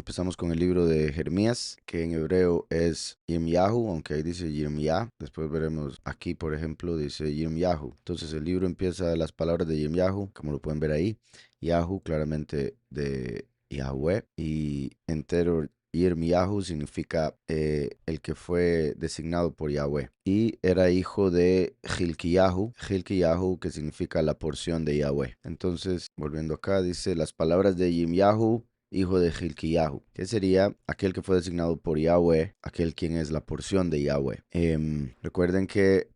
Empezamos con el libro de Jeremías, que en hebreo es Yirmiyahu, aunque ahí dice Yirmiyah. Después veremos aquí, por ejemplo, dice Yirmiyahu. Entonces el libro empieza las palabras de Yirmiyahu, como lo pueden ver ahí. Yahu, claramente de Yahweh, y entero Yirmiyahu significa el que fue designado por Yahweh. Y era hijo de Hilkiyahu, que significa la porción de Yahweh. Entonces, volviendo acá, dice las palabras de Yirmiyahu, hijo de Hilkiyahu, que sería aquel que fue designado por Yahweh, aquel quien es la porción de Yahweh. Recuerden que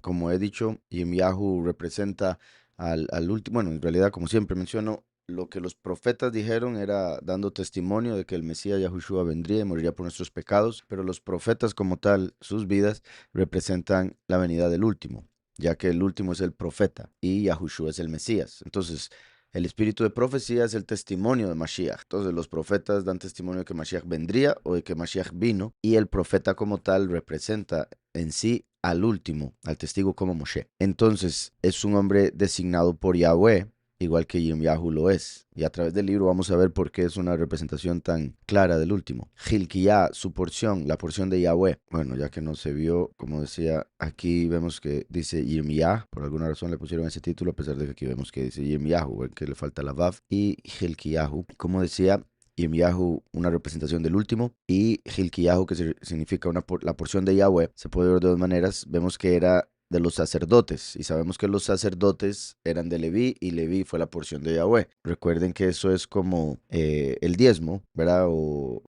como he dicho, Yirmiyahu representa al último, bueno, en realidad, como siempre menciono, lo que los profetas dijeron era dando testimonio de que el Mesías Yahushua vendría y moriría por nuestros pecados, pero los profetas como tal, sus vidas representan la venida del último, ya que el último es el profeta y Yahushua es el Mesías. Entonces, el espíritu de profecía es el testimonio de Mashiach. Entonces, los profetas dan testimonio de que Mashiach vendría o de que Mashiach vino, y el profeta como tal representa en sí al último, al testigo como Moshe. Entonces, es un hombre designado por Yahweh, igual que Yirmiyahu lo es. Y a través del libro vamos a ver por qué es una representación tan clara del último. Hilkiah, su porción, la porción de Yahweh. Bueno, ya que no se vio, como decía, aquí vemos que dice Yirmiyah. Por alguna razón le pusieron ese título, a pesar de que aquí vemos que dice Yirmiyahu, que le falta la Vav. Y Hilkiyahu, como decía, Yirmiyahu, una representación del último, y Hilkiyahu, que significa la porción de Yahweh. Se puede ver de dos maneras. Vemos que era de los sacerdotes, y sabemos que los sacerdotes eran de Leví, y Leví fue la porción de Yahweh. Recuerden que eso es como el diezmo, ¿verdad? O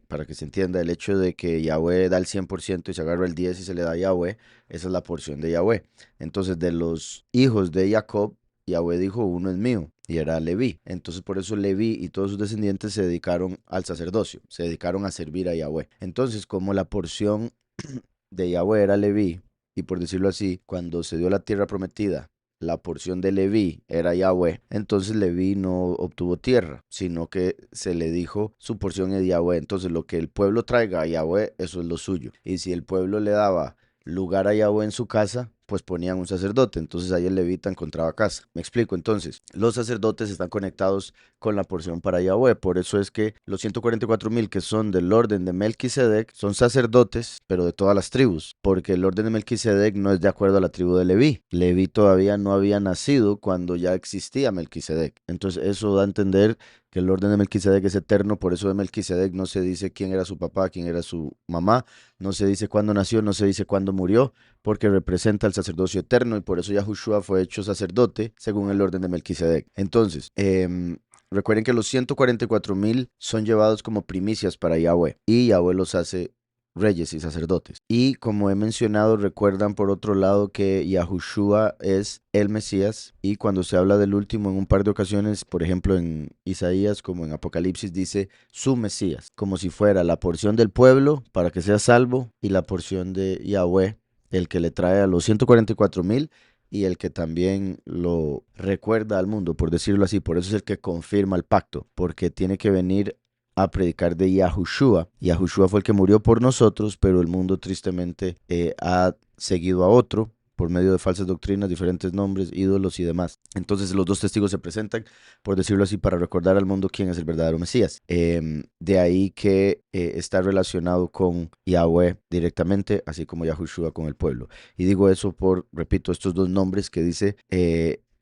para que se entienda, el hecho de que Yahweh da el 100% y se agarra el 10 y se le da a Yahweh, esa es la porción de Yahweh. Entonces, de los hijos de Jacob, Yahweh dijo, uno es mío, y era Leví. Entonces, por eso Leví y todos sus descendientes se dedicaron al sacerdocio, se dedicaron a servir a Yahweh. Entonces, como la porción de Yahweh era Leví, y por decirlo así, cuando se dio la tierra prometida, la porción de Leví era Yahweh, entonces Leví no obtuvo tierra, sino que se le dijo su porción es Yahweh. Entonces lo que el pueblo traiga a Yahweh, eso es lo suyo. Y si el pueblo le daba lugar a Yahweh en su casa, pues ponían un sacerdote, entonces ahí el levita encontraba casa. Me explico, entonces, los sacerdotes están conectados con la porción para Yahweh, por eso es que los 144,000 que son del orden de Melquisedec son sacerdotes, pero de todas las tribus, porque el orden de Melquisedec no es de acuerdo a la tribu de Leví. Leví todavía no había nacido cuando ya existía Melquisedec, entonces eso da a entender que el orden de Melquisedec es eterno. Por eso de Melquisedec no se dice quién era su papá, quién era su mamá, no se dice cuándo nació, no se dice cuándo murió, porque representa el sacerdocio eterno, y por eso Yahushua fue hecho sacerdote según el orden de Melquisedec. Entonces, recuerden que los 144,000 son llevados como primicias para Yahweh, y Yahweh los hace reyes y sacerdotes. Y como he mencionado, recuerdan por otro lado que Yahushua es el Mesías, y cuando se habla del último en un par de ocasiones, por ejemplo en Isaías como en Apocalipsis, dice su Mesías, como si fuera la porción del pueblo para que sea salvo, y la porción de Yahweh, el que le trae a los 144,000, y el que también lo recuerda al mundo, por decirlo así. Por eso es el que confirma el pacto, porque tiene que venir a predicar de Yahushua. Yahushua fue el que murió por nosotros, pero el mundo tristemente ha seguido a otro por medio de falsas doctrinas, diferentes nombres, ídolos y demás. Entonces los dos testigos se presentan, por decirlo así, para recordar al mundo quién es el verdadero Mesías. De ahí que está relacionado con Yahweh directamente, así como Yahushua con el pueblo. Y digo eso por, repito, estos dos nombres que dice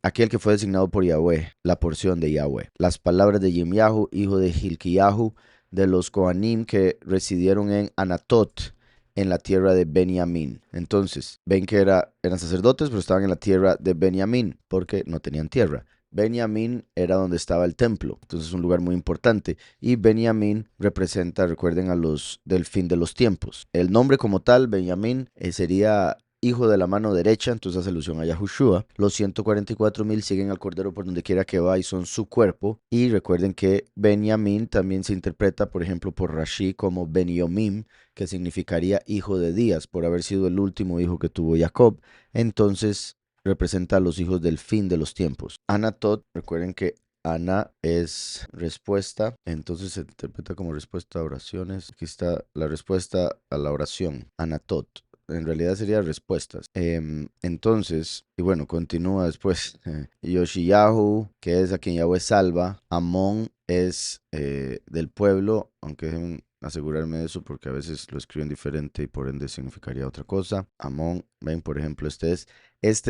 aquel que fue designado por Yahweh, la porción de Yahweh. Las palabras de Yirmiyahu, hijo de Hilkiyahu, de los Kohanim que residieron en Anatot, en la tierra de Benjamín. Entonces, ven que eran sacerdotes, pero estaban en la tierra de Benjamín, porque no tenían tierra. Benjamín era donde estaba el templo, entonces es un lugar muy importante. Y Benjamín representa, recuerden, a los del fin de los tiempos. El nombre como tal, Benjamín, sería hijo de la mano derecha, entonces hace alusión a Yahushua. Los 144,000 siguen al Cordero por donde quiera que va y son su cuerpo. Y recuerden que Benjamín también se interpreta, por ejemplo, por Rashi como Beniomim, que significaría hijo de Días, por haber sido el último hijo que tuvo Jacob. Entonces representa a los hijos del fin de los tiempos. Anatot, recuerden que Ana es respuesta, entonces se interpreta como respuesta a oraciones. Aquí está la respuesta a la oración, Anatot. en realidad sería respuestas. Entonces, y bueno, continúa después. Yoshiyahu, que es a quien Yahweh salva. Amón es del pueblo, aunque déjenme asegurarme de eso porque a veces lo escriben diferente y por ende significaría otra cosa. Amón, ven, por ejemplo, este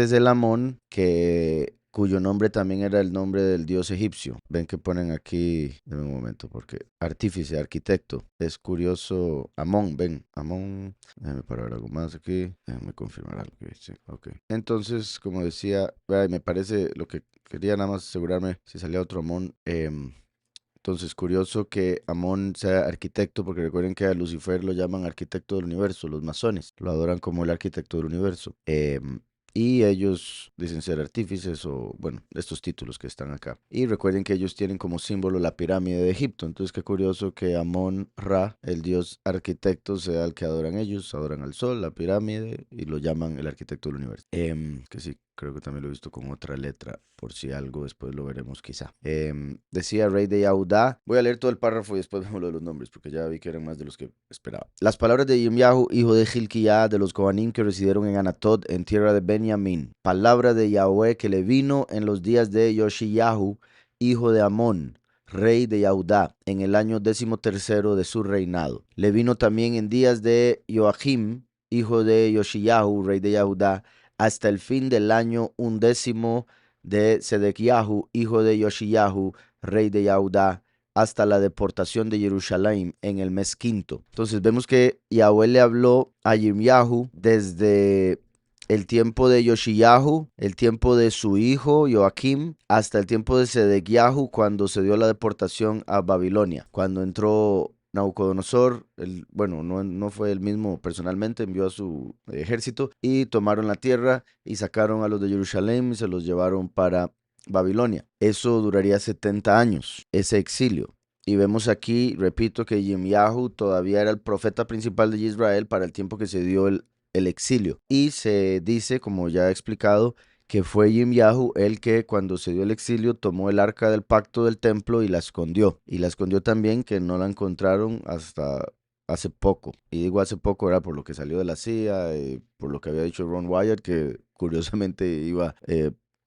es el Amón cuyo nombre también era el nombre del dios egipcio. Ven que ponen aquí, denme un momento, porque artífice, arquitecto. Es curioso, Amón, ven, Amón, déjame parar algo más aquí, déjame confirmar algo que dice. Ok. Entonces, como decía, me parece lo que quería nada más asegurarme si salía otro Amón. Entonces, curioso que Amón sea arquitecto, porque recuerden que a Lucifer lo llaman arquitecto del universo, los masones, lo adoran como el arquitecto del universo. Y ellos dicen ser artífices o, bueno, estos títulos que están acá. Y recuerden que ellos tienen como símbolo la pirámide de Egipto. Entonces, qué curioso que Amón Ra, el dios arquitecto, sea el que adoran ellos. Adoran al sol, la pirámide, y lo llaman el arquitecto del universo. Que sí, creo que también lo he visto con otra letra, por si algo después lo veremos quizá. Decía Rey de Yaudá. Voy a leer todo el párrafo y después vemos lo de los nombres, porque ya vi que eran más de los que esperaba. Las palabras de Yirmiyahu, hijo de Hilkiah, de los Kohanim que residieron en Anatot, en tierra de Benjamín. Palabra de Yahweh que le vino en los días de Yoshiyahu, hijo de Amón, rey de Yaudá, en el año 13º de su reinado. Le vino también en días de Joachim, hijo de Yoshiyahu, rey de Yaudá, hasta el fin del año 11 de Sedequiahu, hijo de Yoshiyahu, rey de Yaudá, hasta la deportación de Jerusalén en el mes quinto. Entonces vemos que Yahweh le habló a Yirmiyahu desde el tiempo de Yoshiyahu, el tiempo de su hijo Joaquim, hasta el tiempo de Sedequiahu, cuando se dio la deportación a Babilonia, cuando entró Nabucodonosor, bueno, no fue él mismo personalmente, envió a su ejército y tomaron la tierra y sacaron a los de Jerusalén y se los llevaron para Babilonia. Eso duraría 70 años, ese exilio. Y vemos aquí, repito, que Yirmiyahu todavía era el profeta principal de Israel para el tiempo que se dio el exilio. Y se dice, como ya he explicado, que fue Yirmiyahu el que cuando se dio el exilio tomó el arca del pacto del templo y la escondió. Y la escondió también que no la encontraron hasta hace poco. Y digo hace poco era por lo que salió de la CIA, por lo que había dicho Ron Wyatt, que curiosamente iba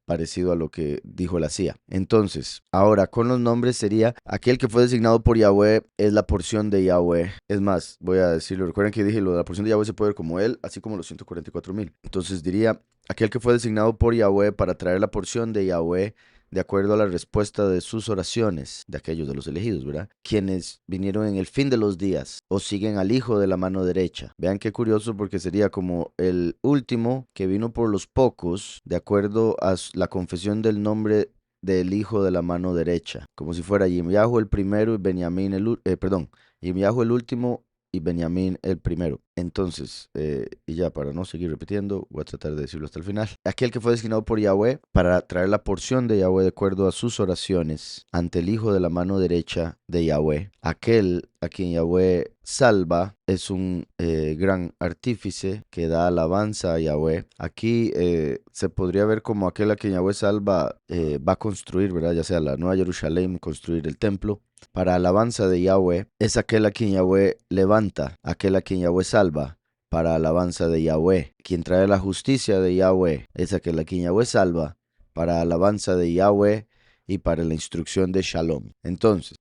parecido a lo que dijo la CIA. Entonces, ahora con los nombres sería aquel que fue designado por Yahweh es la porción de Yahweh. Es más, voy a decirlo, recuerden que dije lo de la porción de Yahweh se puede ver como él, así como los 144,000. Entonces diría aquel que fue designado por Yahweh para traer la porción de Yahweh de acuerdo a la respuesta de sus oraciones, de aquellos de los elegidos, ¿verdad? Quienes vinieron en el fin de los días o siguen al Hijo de la mano derecha. Vean qué curioso porque sería como el último que vino por los pocos, de acuerdo a la confesión del nombre del Hijo de la mano derecha. Como si fuera Yirmiyahu el primero y Benjamín Yirmiyahu el último y Benjamín el primero. Entonces, y ya para no seguir repitiendo, voy a tratar de decirlo hasta el final. Aquel que fue designado por Yahweh para traer la porción de Yahweh de acuerdo a sus oraciones ante el Hijo de la mano derecha de Yahweh. Aquel a quien Yahweh salva es un gran artífice que da alabanza a Yahweh. Aquí se podría ver como aquel a quien Yahweh salva va a construir, ¿verdad? Ya sea la Nueva Jerusalén, construir el templo. Para alabanza de Yahweh es aquel a quien Yahweh levanta, aquel a quien Yahweh salva. Para alabanza de Yahweh, quien trae la justicia de Yahweh es aquel a quien Yahweh salva. Para alabanza de Yahweh y para la instrucción de Shalom. Entonces,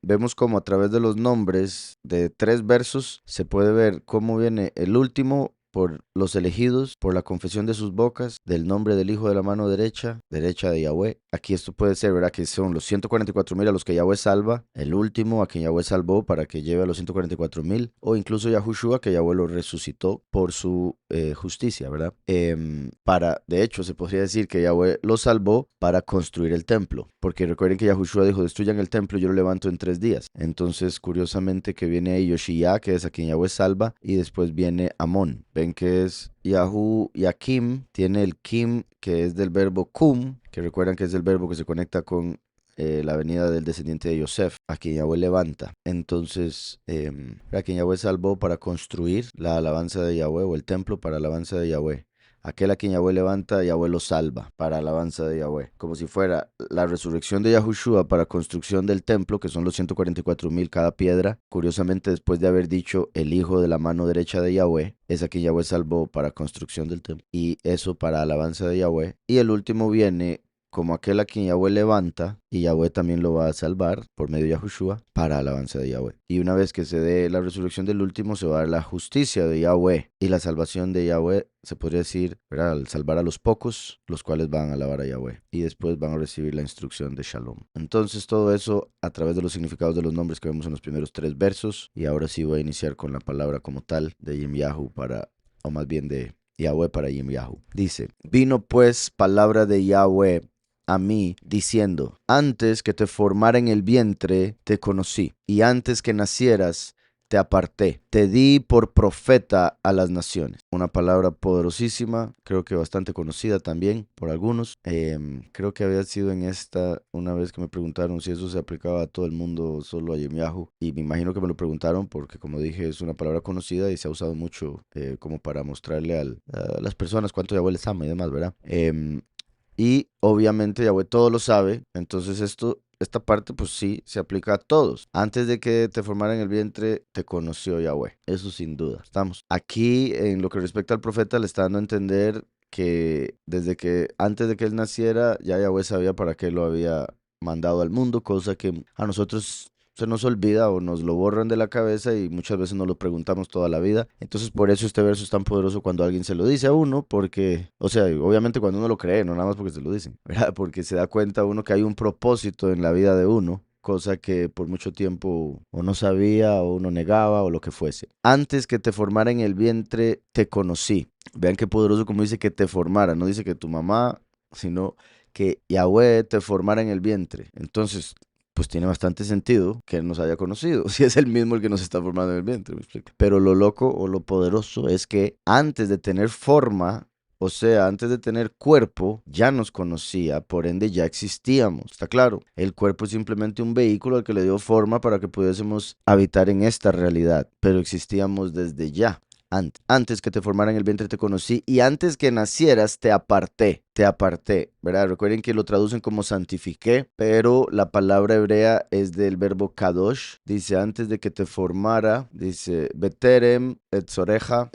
vemos como a través de los nombres de 3 versos se puede ver cómo viene el último por los elegidos, por la confesión de sus bocas, del nombre del Hijo de la mano derecha, derecha de Yahweh. Aquí esto puede ser, ¿verdad? Que son los 144,000 a los que Yahweh salva, el último a quien Yahweh salvó para que lleve a los 144,000, o incluso Yahushua, que Yahweh lo resucitó por su justicia, ¿verdad? De hecho, se podría decir que Yahweh lo salvó para construir el templo, porque recuerden que Yahushua dijo, destruyan el templo y yo lo levanto en 3 días. Entonces, curiosamente que viene ahí Yoshiyah, que es a quien Yahweh salva, y después viene Amón. Ven que es Yahu y Akim, tiene el Kim, que es del verbo kum, que recuerdan que es el verbo que se conecta con la venida del descendiente de Yosef, a quien Yahweh levanta. Entonces, a quien Yahweh salvó para construir la alabanza de Yahweh o el templo para alabanza de Yahweh. aquel a quien Yahweh levanta, Yahweh lo salva para alabanza de Yahweh. Como si fuera la resurrección de Yahushua para construcción del templo, que son los 144,000 cada piedra. Curiosamente, después de haber dicho el hijo de la mano derecha de Yahweh, es a quien Yahweh salvó para construcción del templo. Y eso para alabanza de Yahweh. Y el último viene como aquel a quien Yahweh levanta, y Yahweh también lo va a salvar por medio de Yahushua para alabanza de Yahweh. Y una vez que se dé la resurrección del último, se va a dar la justicia de Yahweh y la salvación de Yahweh, se podría decir, ¿verdad? Al salvar a los pocos, los cuales van a alabar a Yahweh. Y después van a recibir la instrucción de Shalom. Entonces todo eso a través de los significados de los nombres que vemos en los primeros 3 versos. Y ahora sí voy a iniciar con la palabra como tal de Yirmiyahu para, o más bien de Yahweh para Yirmiyahu. Dice, vino pues palabra de Yahweh a mí, diciendo, antes que te formara en el vientre, te conocí, y antes que nacieras, te aparté, te di por profeta a las naciones. Una palabra poderosísima, creo que bastante conocida también por algunos. Creo que había sido en esta, una vez que me preguntaron si eso se aplicaba a todo el mundo o solo a Yirmiyahu, y me imagino que me lo preguntaron porque, como dije, es una palabra conocida y se ha usado mucho como para mostrarle a las personas cuánto Yahweh les ama y demás, ¿verdad? Y obviamente Yahweh todo lo sabe, entonces esta parte pues sí se aplica a todos. Antes de que te formara en el vientre, te conoció Yahweh, eso sin duda. Estamos aquí en lo que respecta al profeta, le está dando a entender que desde que antes de que él naciera, ya Yahweh sabía para qué lo había mandado al mundo, cosa que a nosotros se nos olvida o nos lo borran de la cabeza y muchas veces nos lo preguntamos toda la vida. Entonces por eso este verso es tan poderoso cuando alguien se lo dice a uno, porque, o sea, obviamente cuando uno lo cree, no nada más porque se lo dicen, ¿verdad? Porque se da cuenta uno que hay un propósito en la vida de uno, cosa que por mucho tiempo o no sabía o uno negaba o lo que fuese. Antes que te formara en el vientre, te conocí. Vean qué poderoso como dice que te formara, no dice que tu mamá, sino que Yahweh te formara en el vientre. Entonces, pues tiene bastante sentido que él nos haya conocido, si es el mismo el que nos está formando en el vientre, me explico. Pero lo loco o lo poderoso es que antes de tener forma, o sea, antes de tener cuerpo, ya nos conocía, por ende ya existíamos, ¿está claro? El cuerpo es simplemente un vehículo al que le dio forma para que pudiésemos habitar en esta realidad, pero existíamos desde ya. Antes que te formara en el vientre te conocí y antes que nacieras te aparté, ¿verdad? Recuerden que lo traducen como santifiqué, pero la palabra hebrea es del verbo kadosh, dice antes de que te formara, dice beterem et zoreja,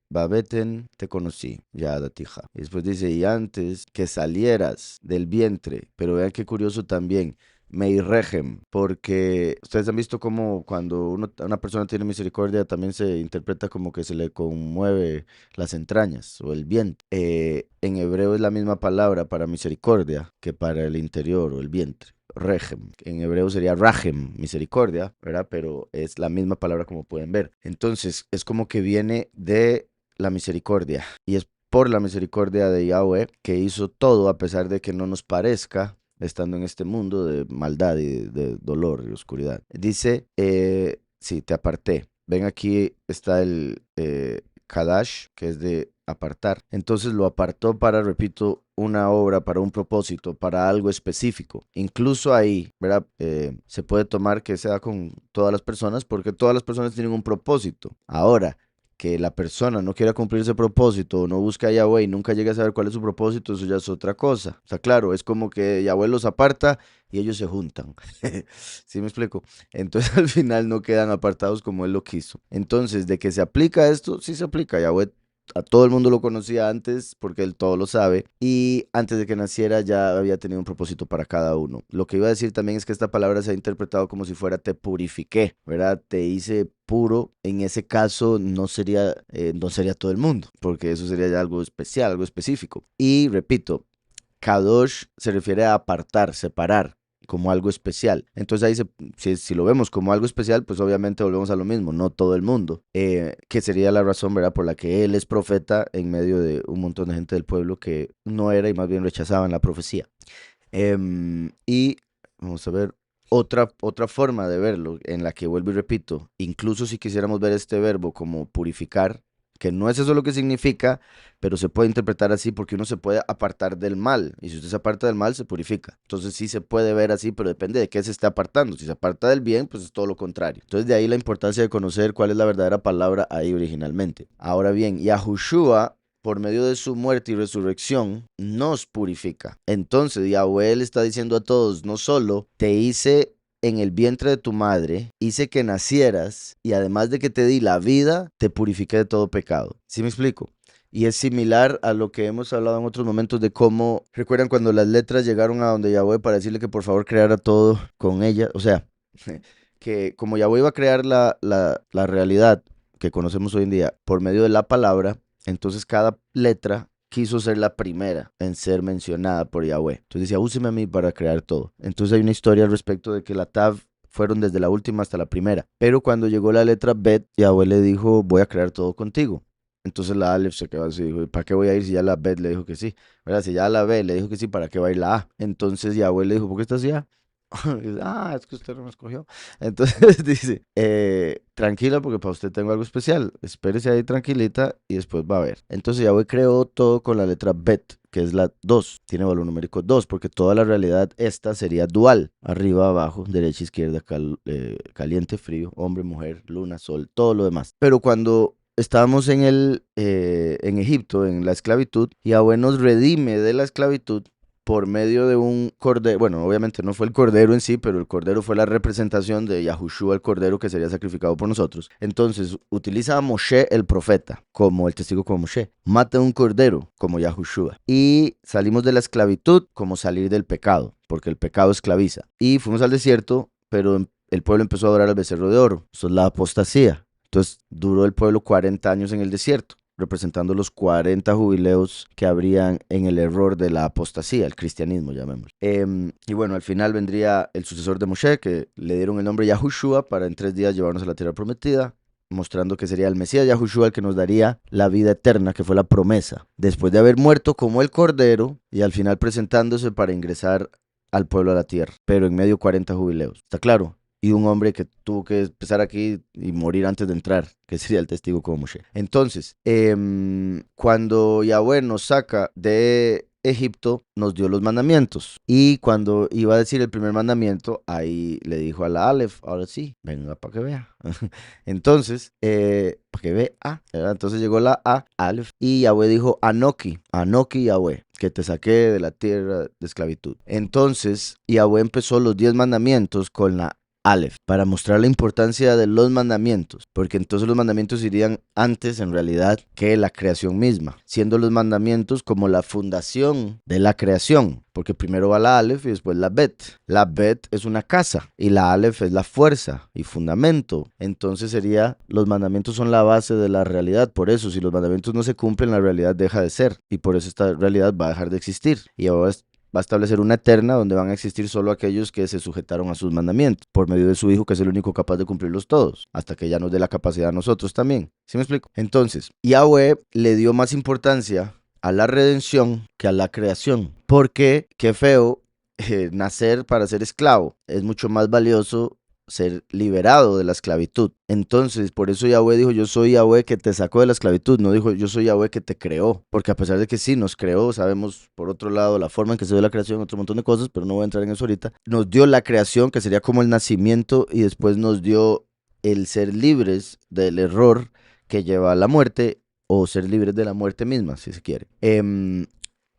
Babeten, te conocí, ya datija. Y después dice, y antes que salieras del vientre, pero vean qué curioso también, Meiregem, porque ustedes han visto cómo cuando una persona tiene misericordia también se interpreta como que se le conmueve las entrañas o el vientre. En hebreo es la misma palabra para misericordia que para el interior o el vientre. Regem, en hebreo sería Rahem, misericordia, ¿verdad? Pero es la misma palabra como pueden ver. Entonces es como que viene de la misericordia y es por la misericordia de Yahweh que hizo todo a pesar de que no nos parezca estando en este mundo de maldad y de dolor y oscuridad. Dice, sí, te aparté. Ven, aquí está el Kadash, que es de apartar. Entonces lo apartó para, repito, una obra, para un propósito, para algo específico. Incluso ahí, ¿verdad? Se puede tomar que sea con todas las personas porque todas las personas tienen un propósito. Ahora, que la persona no quiera cumplir ese propósito o no busca a Yahweh y nunca llegue a saber cuál es su propósito, eso ya es otra cosa. O sea, claro, es como que Yahweh los aparta y ellos se juntan. ¿Sí me explico? Entonces al final no quedan apartados como él lo quiso. Entonces, de que se aplica esto, sí se aplica. Yahweh a todo el mundo lo conocía antes porque él todo lo sabe y antes de que naciera ya había tenido un propósito para cada uno. Lo que iba a decir también es que esta palabra se ha interpretado como si fuera te purifiqué, ¿verdad? Te hice puro. En ese caso no sería todo el mundo porque eso sería ya algo especial, algo específico. Y repito, Kadosh se refiere a apartar, separar como algo especial. Entonces ahí si lo vemos como algo especial, pues obviamente volvemos a lo mismo, no todo el mundo, que sería la razón, ¿verdad?, por la que él es profeta en medio de un montón de gente del pueblo que no era y más bien rechazaban la profecía. Y vamos a ver otra forma de verlo en la que vuelvo y repito, incluso si quisiéramos ver este verbo como purificar, que no es eso lo que significa, pero se puede interpretar así porque uno se puede apartar del mal. Y si usted se aparta del mal, se purifica. Entonces sí se puede ver así, pero depende de qué se esté apartando. Si se aparta del bien, pues es todo lo contrario. Entonces de ahí la importancia de conocer cuál es la verdadera palabra ahí originalmente. Ahora bien, Yahushua, por medio de su muerte y resurrección, nos purifica. Entonces, Yahweh le está diciendo a todos, no solo te hice en el vientre de tu madre, hice que nacieras y además de que te di la vida, te purifiqué de todo pecado. ¿Sí me explico? Y es similar a lo que hemos hablado en otros momentos de cómo, recuerdan cuando las letras llegaron a donde Yahweh para decirle que por favor creara todo con ella, o sea, que como Yahweh iba a crear la realidad que conocemos hoy en día por medio de la palabra, entonces cada letra quiso ser la primera en ser mencionada por Yahweh. Entonces decía, úseme a mí para crear todo. Entonces hay una historia al respecto de que la Tav fueron desde la última hasta la primera. Pero cuando llegó la letra Bet, Yahweh le dijo, voy a crear todo contigo. Entonces la Aleph se quedó así, dijo, ¿para qué voy a ir si ya la Bet le dijo que sí? ¿Verdad? Si ya la B le dijo que sí, ¿para qué va a ir la A? Entonces Yahweh le dijo, ¿por qué estás así? Es que usted no me escogió. Entonces dice, tranquila porque para usted tengo algo especial. Espérese ahí tranquilita y después va a ver. Entonces Yahweh creó todo con la letra Bet, que es la 2. Tiene valor numérico 2 porque toda la realidad esta sería dual. Arriba, abajo, derecha, izquierda, caliente, frío, hombre, mujer, luna, sol, todo lo demás. Pero cuando estábamos en Egipto, en la esclavitud, Yahweh nos redime de la esclavitud por medio de un cordero. Bueno, obviamente no fue el cordero en sí, pero el cordero fue la representación de Yahushua, el cordero que sería sacrificado por nosotros. Entonces, utiliza a Moshe el profeta como el testigo como Moshe. Mata un cordero como Yahushua. Y salimos de la esclavitud como salir del pecado, porque el pecado esclaviza. Y fuimos al desierto, pero el pueblo empezó a adorar al becerro de oro. Eso es la apostasía. Entonces, duró el pueblo 40 años en el desierto, representando los 40 jubileos que habrían en el error de la apostasía, el cristianismo, llamémoslo. Y bueno, al final vendría el sucesor de Moshe, que le dieron el nombre Yahushua para en 3 días llevarnos a la tierra prometida, mostrando que sería el Mesías Yahushua el que nos daría la vida eterna, que fue la promesa, después de haber muerto como el cordero y al final presentándose para ingresar al pueblo a la tierra, pero en medio 40 jubileos. ¿Está claro? Y un hombre que tuvo que empezar aquí y morir antes de entrar, que sería el testigo como Moshe. Entonces, cuando Yahweh nos saca de Egipto, nos dio los mandamientos. Y cuando iba a decir el primer mandamiento, ahí le dijo a la Aleph, ahora sí, venga para que vea. Entonces, para que vea, ¿verdad? Entonces llegó la A, Aleph, y Yahweh dijo, Anoki, Anoki Yahweh, que te saqué de la tierra de esclavitud. Entonces, Yahweh empezó los 10 mandamientos con la Aleph, para mostrar la importancia de los mandamientos, porque entonces los mandamientos irían antes en realidad que la creación misma, siendo los mandamientos como la fundación de la creación, porque primero va la Aleph y después la Bet. La Bet es una casa y la Aleph es la fuerza y fundamento. Entonces los mandamientos son la base de la realidad. Por eso, si los mandamientos no se cumplen, la realidad deja de ser y por eso esta realidad va a dejar de existir. Y ahora va a establecer una eterna donde van a existir solo aquellos que se sujetaron a sus mandamientos, por medio de su Hijo, que es el único capaz de cumplirlos todos, hasta que ya nos dé la capacidad a nosotros también. ¿Sí me explico? Entonces, Yahweh le dio más importancia a la redención que a la creación, porque qué feo nacer para ser esclavo. Es mucho más valioso ser liberado de la esclavitud. Entonces, por eso Yahweh dijo, yo soy Yahweh que te sacó de la esclavitud, no dijo, yo soy Yahweh que te creó, porque a pesar de que sí nos creó, sabemos por otro lado la forma en que se dio la creación, otro montón de cosas, pero no voy a entrar en eso ahorita, nos dio la creación, que sería como el nacimiento, y después nos dio el ser libres del error que lleva a la muerte, o ser libres de la muerte misma, si se quiere.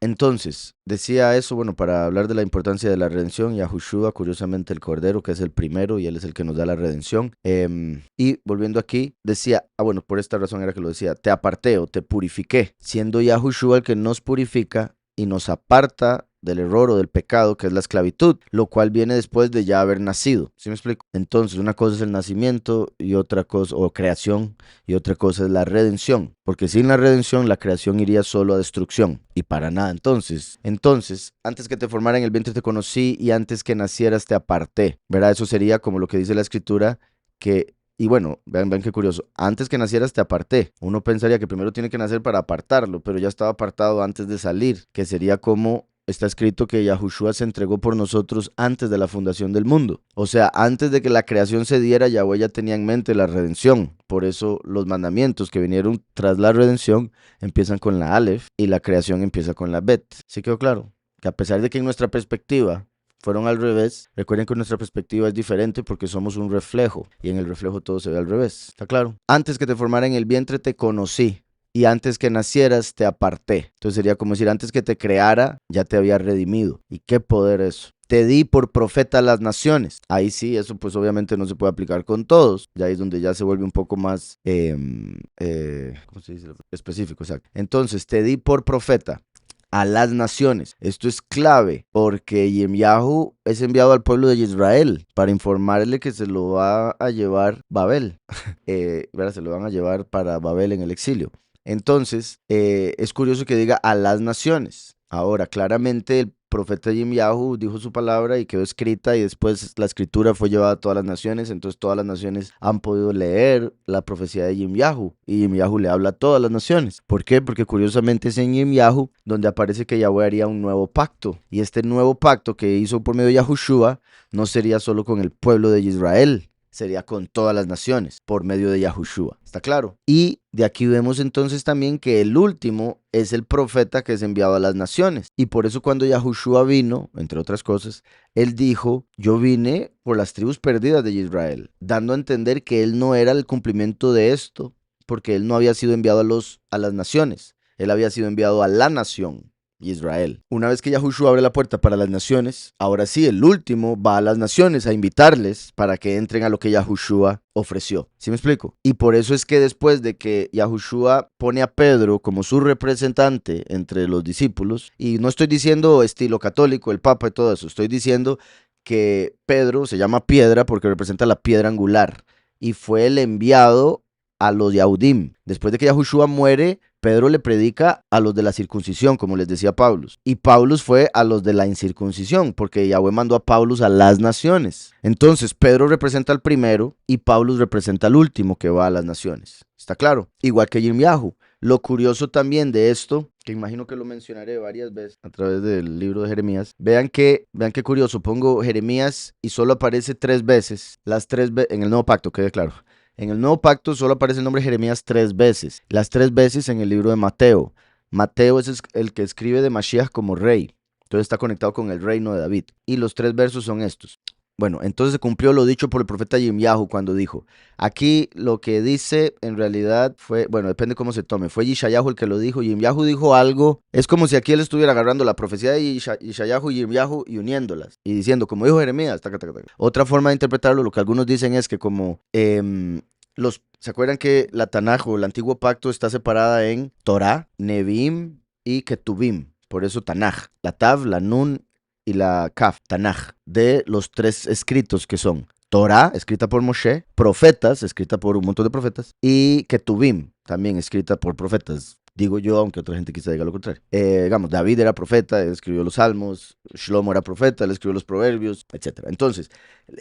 Entonces, decía eso, bueno, para hablar de la importancia de la redención, Yahushua, curiosamente el Cordero, que es el primero y él es el que nos da la redención. Y volviendo aquí, decía, bueno, por esta razón era que lo decía, te aparté o te purifiqué, siendo Yahushua el que nos purifica y nos aparta del error o del pecado, que es la esclavitud, lo cual viene después de ya haber nacido. ¿Sí me explico? Entonces, una cosa es el nacimiento y otra cosa, o creación, y otra cosa es la redención, porque sin la redención la creación iría solo a destrucción y para nada. Entonces, antes que te formara en el vientre te conocí y antes que nacieras te aparté, ¿verdad? Eso sería como lo que dice la escritura, que y bueno, vean qué curioso. Antes que nacieras te aparté. Uno pensaría que primero tiene que nacer para apartarlo, pero ya estaba apartado antes de salir, que sería como está escrito que Yahushua se entregó por nosotros antes de la fundación del mundo. O sea, antes de que la creación se diera, Yahweh ya tenía en mente la redención. Por eso los mandamientos que vinieron tras la redención empiezan con la Aleph y la creación empieza con la Bet. ¿Sí quedó claro? Que a pesar de que en nuestra perspectiva fueron al revés, recuerden que nuestra perspectiva es diferente porque somos un reflejo y en el reflejo todo se ve al revés. ¿Está claro? Antes que te formara en el vientre te conocí. y antes que nacieras te aparté. Entonces sería como decir, antes que te creara, ya te había redimido. ¿Y qué poder eso? Te di por profeta a las naciones. Ahí sí, eso pues obviamente no se puede aplicar con todos. Ya ahí es donde ya se vuelve un poco más ¿cómo se dice? Específico, exacto. Entonces, te di por profeta a las naciones. Esto es clave porque Yirmiyahu es enviado al pueblo de Israel para informarle que se lo va a llevar Babel. ¿Verdad? Se lo van a llevar para Babel en el exilio. Entonces, es curioso que diga a las naciones. Ahora, claramente el profeta Yirmiyahu dijo su palabra y quedó escrita y después la escritura fue llevada a todas las naciones, entonces todas las naciones han podido leer la profecía de Yirmiyahu y Yirmiyahu le habla a todas las naciones. ¿Por qué? Porque curiosamente es en Yirmiyahu donde aparece que Yahweh haría un nuevo pacto y este nuevo pacto que hizo por medio de Yahushua no sería solo con el pueblo de Israel, sería con todas las naciones por medio de Yahushua. ¿Está claro? Y de aquí vemos entonces también que el último es el profeta que es enviado a las naciones. Y por eso cuando Yahushua vino, entre otras cosas, él dijo, yo vine por las tribus perdidas de Israel, dando a entender que él no era el cumplimiento de esto, porque él no había sido enviado a las naciones, él había sido enviado a la nación. Israel. Una vez que Yahushua abre la puerta para las naciones, ahora sí, el último va a las naciones a invitarles para que entren a lo que Yahushua ofreció. ¿Sí me explico? Y por eso es que después de que Yahushua pone a Pedro como su representante entre los discípulos, y no estoy diciendo estilo católico, el Papa y todo eso, estoy diciendo que Pedro se llama piedra porque representa la piedra angular y fue el enviado a los Yahudim. Después de que Yahushua muere, Pedro le predica a los de la circuncisión, como les decía Paulus. Y Paulus fue a los de la incircuncisión, porque Yahweh mandó a Paulus a las naciones. Entonces, Pedro representa al primero y Paulus representa al último que va a las naciones. ¿Está claro? Igual que Yirmiyahu. Lo curioso también de esto, que imagino que lo mencionaré varias veces a través del libro de Jeremías, vean qué curioso, pongo Jeremías y solo aparece 3 veces, en el nuevo pacto, quede claro. En el nuevo pacto solo aparece el nombre Jeremías 3 veces. Las 3 veces en el libro de Mateo. Mateo es el que escribe de Mashiach como rey. Entonces está conectado con el reino de David. Y los 3 versos son estos. Bueno, entonces se cumplió lo dicho por el profeta Yirmiyahu cuando dijo, aquí lo que dice en realidad fue, bueno, depende cómo se tome, fue Yishayahu el que lo dijo, Yirmiyahu dijo algo, es como si aquí él estuviera agarrando la profecía de Yishayahu y Yirmiyahu y uniéndolas, y diciendo, como dijo Jeremías, taca, taca, taca. Otra forma de interpretarlo, lo que algunos dicen es que como ¿se acuerdan que la Tanaj o el antiguo pacto está separada en Torah, Nevi'im y Ketuvim? Por eso Tanaj, la Tav, la Nun y la Kaf, Tanaj, de los 3 escritos que son Torah, escrita por Moshe, Profetas, escrita por un montón de profetas, y Ketuvim, también escrita por profetas. Digo yo, aunque otra gente quizá diga lo contrario. Digamos, David era profeta, él escribió los Salmos, Shlomo era profeta, él escribió los Proverbios, etc. Entonces,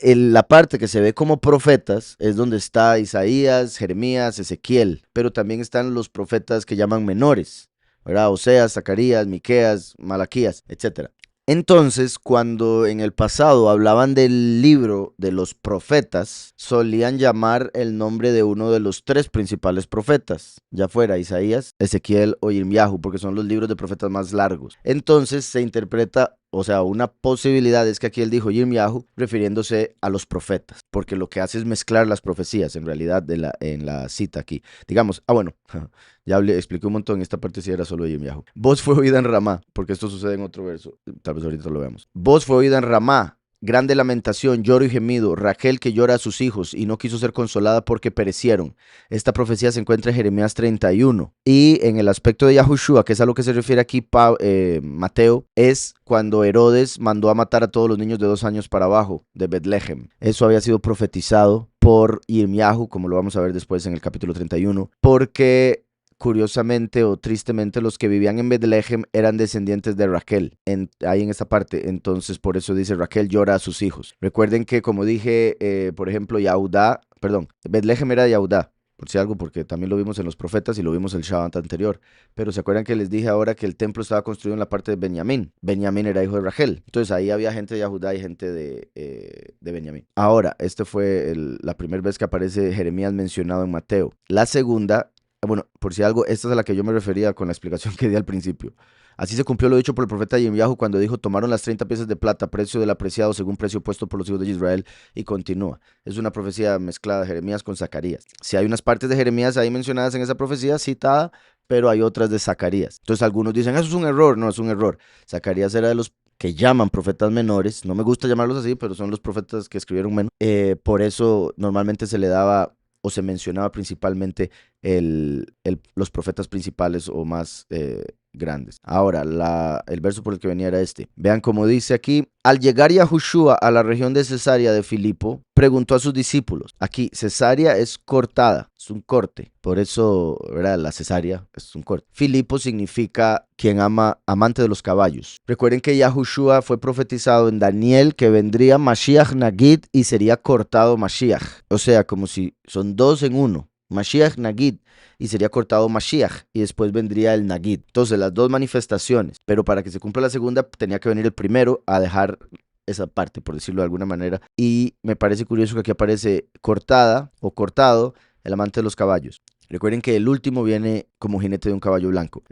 la parte que se ve como profetas es donde está Isaías, Jeremías, Ezequiel, pero también están los profetas que llaman menores, ¿verdad? Oseas, Zacarías, Miqueas, Malaquías, etc. Entonces, cuando en el pasado hablaban del libro de los profetas, solían llamar el nombre de uno de los 3 principales profetas, ya fuera Isaías, Ezequiel o Yirmiyahu, porque son los libros de profetas más largos. Entonces se interpreta, o sea, una posibilidad es que aquí él dijo Yirmiyahu refiriéndose a los profetas, porque lo que hace es mezclar las profecías en realidad en la cita aquí. Digamos, bueno, ya expliqué un montón, esta parte sí era solo de Yirmiyahu. Voz fue oída en Ramá, porque esto sucede en otro verso, tal vez ahorita lo veamos. Voz fue oída en Ramá, grande lamentación, lloro y gemido, Rachel que llora a sus hijos y no quiso ser consolada porque perecieron. Esta profecía se encuentra en Jeremías 31. Y en el aspecto de Yahushua, que es a lo que se refiere aquí Mateo, es cuando Herodes mandó a matar a todos los niños de 2 años para abajo de Betlehem. Eso había sido profetizado por Yirmiyahu, como lo vamos a ver después en el capítulo 31, porque curiosamente o tristemente los que vivían en Betlehem eran descendientes de Raquel, ahí en esta parte, entonces por eso dice Raquel llora a sus hijos. Recuerden que como dije, por ejemplo, Betlehem era de Yahudá, por si algo, porque también lo vimos en los profetas y lo vimos el Shabbat anterior, pero se acuerdan que les dije ahora que el templo estaba construido en la parte de Benjamín. Benjamín era hijo de Rachel, entonces ahí había gente de Yahudá y gente de Benjamín. Ahora, esta fue la primera vez que aparece Jeremías mencionado en Mateo. La segunda, bueno, por si algo, esta es a la que yo me refería con la explicación que di al principio. Así se cumplió lo dicho por el profeta Yirmiyahu cuando dijo, tomaron las 30 piezas de plata, precio del apreciado según precio puesto por los hijos de Israel, y continúa. Es una profecía mezclada de Jeremías con Zacarías. Si hay unas partes de Jeremías ahí mencionadas en esa profecía citada, pero hay otras de Zacarías. Entonces algunos dicen, eso es un error. No es un error. Zacarías era de los que llaman profetas menores. No me gusta llamarlos así, pero son los profetas que escribieron menos. Por eso normalmente se le daba o se mencionaba principalmente los profetas principales o más grandes. Ahora, el verso por el que venía era este. Vean cómo dice aquí: al llegar Yahushua a la región de Cesarea de Filipo, preguntó a sus discípulos. Aquí, Cesarea es cortada, es un corte. Por eso, ¿verdad? La cesárea es un corte. Filipo significa quien ama, amante de los caballos. Recuerden que Yahushua fue profetizado en Daniel que vendría Mashiach Nagid y sería cortado Mashiach. O sea, como si son dos en uno. Mashiach Nagid, y sería cortado Mashiach, y después vendría el Nagid. Entonces, las dos manifestaciones, pero para que se cumpla la segunda, tenía que venir el primero a dejar esa parte, por decirlo de alguna manera. Y me parece curioso que aquí aparece cortada o cortado el amante de los caballos. Recuerden que el último viene como jinete de un caballo blanco,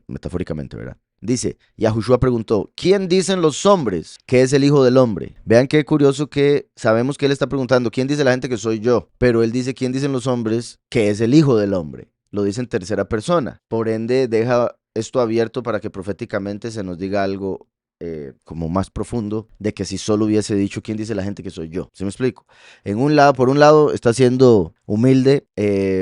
metafóricamente, ¿verdad? Dice, Yahushua preguntó, ¿quién dicen los hombres que es el Hijo del Hombre? Vean qué curioso que sabemos que él está preguntando, ¿quién dice la gente que soy yo? Pero él dice, ¿quién dicen los hombres que es el Hijo del Hombre? Lo dice en tercera persona. Por ende, deja esto abierto para que proféticamente se nos diga algo como más profundo de que si solo hubiese dicho, ¿quién dice la gente que soy yo? ¿Sí me explico? Por un lado, está siendo humilde,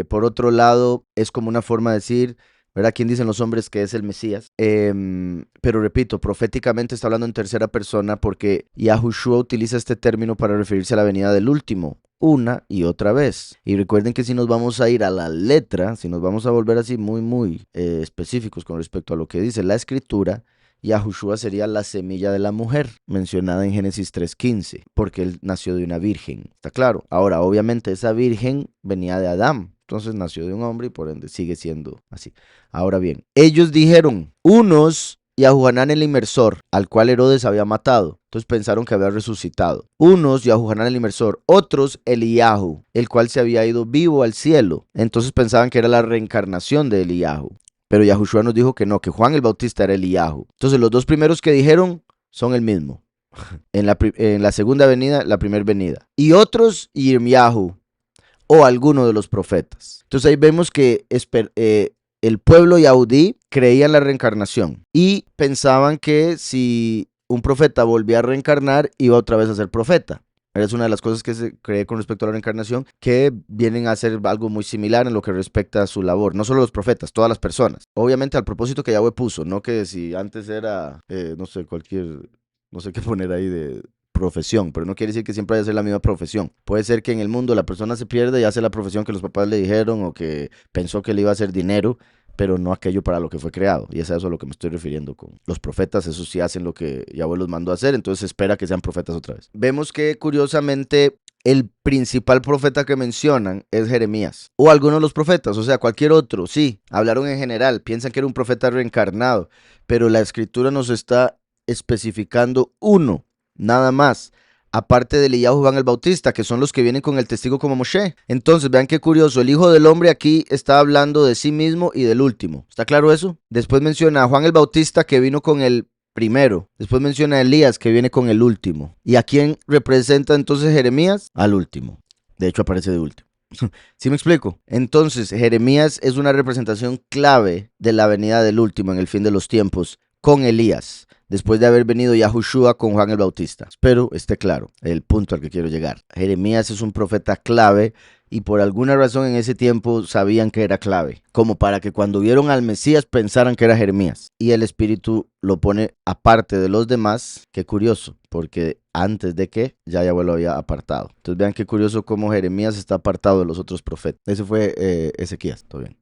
por otro lado, es como una forma de decir, ¿verdad? ¿Quién dicen los hombres que es el Mesías? Pero repito, proféticamente está hablando en tercera persona porque Yahushua utiliza este término para referirse a la venida del último una y otra vez. Y recuerden que si nos vamos a ir a la letra, si nos vamos a volver así muy específicos con respecto a lo que dice la escritura, Yahushua sería la semilla de la mujer, mencionada en Génesis 3:15, porque él nació de una virgen. ¿Está claro? Ahora, obviamente, esa virgen venía de Adán. Entonces nació de un hombre y por ende sigue siendo así. Ahora bien, ellos dijeron, unos Yahuhanán el inmersor, al cual Herodes había matado. Entonces pensaron que había resucitado. Unos Yahuhanán el inmersor, otros Eliyahu, el cual se había ido vivo al cielo. Entonces pensaban que era la reencarnación de Eliyahu. Pero Yahushua nos dijo que no, que Juan el Bautista era Eliyahu. Entonces los dos primeros que dijeron son el mismo. En la segunda venida, la primera venida. Y otros Yirmiyahu, o alguno de los profetas. Entonces ahí vemos que el pueblo yaudí creía en la reencarnación y pensaban que si un profeta volvía a reencarnar, iba otra vez a ser profeta. Es una de las cosas que se cree con respecto a la reencarnación, que vienen a ser algo muy similar en lo que respecta a su labor. No solo los profetas, todas las personas. Obviamente al propósito que Yahweh puso, no que si antes era, no sé, no sé qué poner ahí de profesión, pero no quiere decir que siempre vaya a ser la misma profesión. Puede ser que en el mundo la persona se pierda y hace la profesión que los papás le dijeron o que pensó que le iba a hacer dinero, pero no aquello para lo que fue creado. Y es a eso a lo que me estoy refiriendo con los profetas. Esos sí hacen lo que Yahweh los mandó a hacer, entonces se espera que sean profetas otra vez. Vemos que curiosamente el principal profeta que mencionan es Jeremías, o algunos de los profetas, o sea, cualquier otro, sí, hablaron en general, piensan que era un profeta reencarnado, pero la escritura nos está especificando uno, nada más, aparte de Eliyahu Juan el Bautista, que son los que vienen con el testigo como Moshe. Entonces, vean qué curioso, el Hijo del Hombre aquí está hablando de sí mismo y del último. ¿Está claro eso? Después menciona a Juan el Bautista, que vino con el primero. Después menciona a Elías, que viene con el último. ¿Y a quién representa entonces Jeremías? Al último. De hecho, aparece de último. ¿Sí me explico? Entonces, Jeremías es una representación clave de la venida del último en el fin de los tiempos con Elías, después de haber venido Yahushua con Juan el Bautista. Espero esté claro el punto al que quiero llegar. Jeremías es un profeta clave y por alguna razón en ese tiempo sabían que era clave, como para que cuando vieron al Mesías pensaran que era Jeremías. Y el Espíritu lo pone aparte de los demás. Qué curioso, porque antes de que ya Yahweh lo había apartado. Entonces vean qué curioso cómo Jeremías está apartado de los otros profetas. Ese fue Ezequías, todo bien.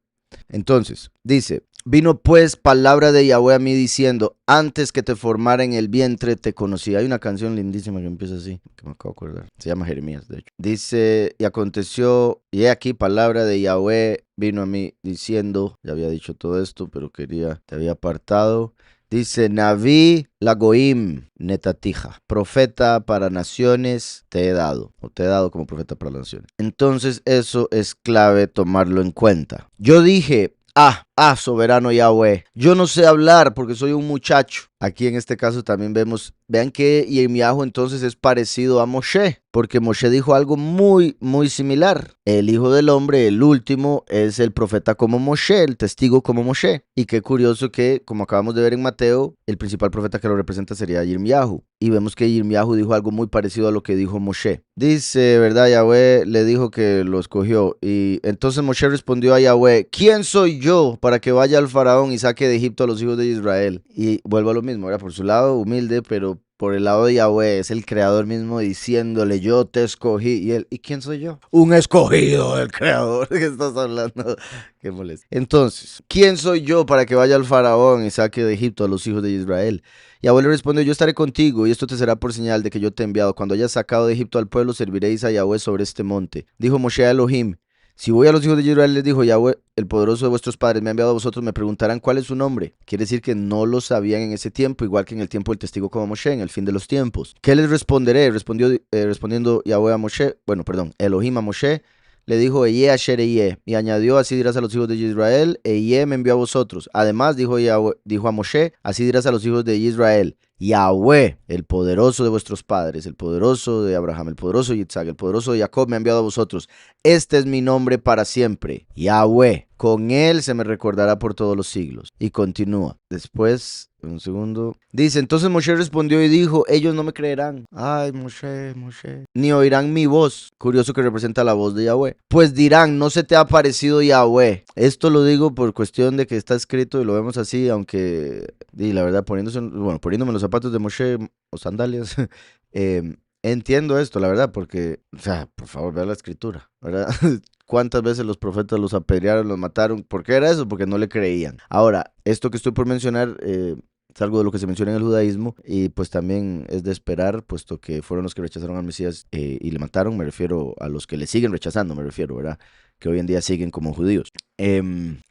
Entonces, dice, vino pues palabra de Yahweh a mí diciendo, antes que te formara en el vientre te conocí. Hay una canción lindísima que empieza así, que me acabo de acordar. Se llama Jeremías, de hecho. Dice, y aconteció, y he aquí palabra de Yahweh vino a mí diciendo, ya había dicho todo esto, pero te había apartado. Dice, Naví Lagoim Netatija, profeta para naciones te he dado, o te he dado como profeta para las naciones. Entonces eso es clave tomarlo en cuenta. Yo dije, soberano Yahweh, yo no sé hablar porque soy un muchacho. aquí en este caso también vemos, vean que Yirmiyahu entonces es parecido a Moshe, porque Moshe dijo algo muy, muy similar. El Hijo del Hombre, el último, es el profeta como Moshe, el testigo como Moshe. Y qué curioso que, como acabamos de ver en Mateo, el principal profeta que lo representa sería Yirmiyahu. Y vemos que Yirmiyahu dijo algo muy parecido a lo que dijo Moshe. Dice, ¿verdad? Yahweh le dijo que lo escogió. Y entonces Moshe respondió a Yahweh, ¿quién soy yo para que vaya al faraón y saque de Egipto a los hijos de Israel? Y vuelvo a lo mismo, era por su lado humilde, pero por el lado de Yahweh es el creador mismo diciéndole, yo te escogí. Y él, ¿y quién soy yo? Un escogido del creador. ¿De qué estás hablando? Qué molesto. Entonces, ¿quién soy yo para que vaya al faraón y saque de Egipto a los hijos de Israel? Yahweh le respondió, yo estaré contigo y esto te será por señal de que yo te he enviado. Cuando hayas sacado de Egipto al pueblo, serviréis a Yahweh sobre este monte. Dijo Moshe a Elohim, si voy a los hijos de Israel, les dijo Yahweh, el poderoso de vuestros padres, me ha enviado a vosotros, me preguntarán cuál es su nombre. Quiere decir que no lo sabían en ese tiempo, igual que en el tiempo del testigo como Moshe, en el fin de los tiempos. ¿Qué les responderé? Respondiendo Yahweh a Moshe, Elohim a Moshe, le dijo Eye Asher Eye, y añadió, así dirás a los hijos de Israel, Eye me envió a vosotros. Además, dijo a Moshe, así dirás a los hijos de Israel, Yahweh, el poderoso de vuestros padres, el poderoso de Abraham, el poderoso de Isaac, el poderoso de Jacob me ha enviado a vosotros. Este es mi nombre para siempre, Yahweh. Con él se me recordará por todos los siglos. Y continúa. Después, un segundo. Dice, entonces Moshe respondió y dijo, ellos no me creerán. Ay, Moshe. Ni oirán mi voz. Curioso que representa la voz de Yahweh. Pues dirán, no se te ha aparecido Yahweh. Esto lo digo por cuestión de que está escrito y lo vemos así, aunque, y la verdad, poniéndome los zapatos de Moshe o sandalias, entiendo esto, la verdad, porque, o sea, por favor, vea la escritura, ¿verdad? ¿Cuántas veces los profetas los apedrearon, los mataron? ¿Por qué era eso? Porque no le creían. Ahora, esto que estoy por mencionar es algo de lo que se menciona en el judaísmo y pues también es de esperar, puesto que fueron los que rechazaron al Mesías y le mataron, me refiero a los que le siguen rechazando, me refiero, ¿verdad? Que hoy en día siguen como judíos.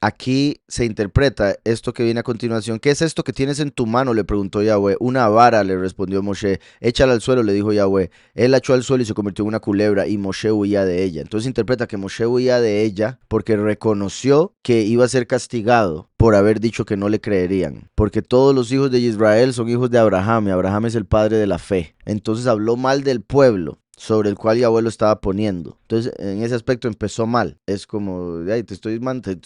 Aquí se interpreta esto que viene a continuación. ¿Qué es esto que tienes en tu mano? Le preguntó Yahweh. Una vara, le respondió Moshe. Échala al suelo, le dijo Yahweh. Él la echó al suelo y se convirtió en una culebra y Moshe huía de ella. Entonces interpreta que Moshe huía de ella porque reconoció que iba a ser castigado por haber dicho que no le creerían. Porque todos los hijos de Israel son hijos de Abraham y Abraham es el padre de la fe. Entonces habló mal del pueblo sobre el cual Yahweh lo estaba poniendo. Entonces, en ese aspecto empezó mal. Es como, ay, te estoy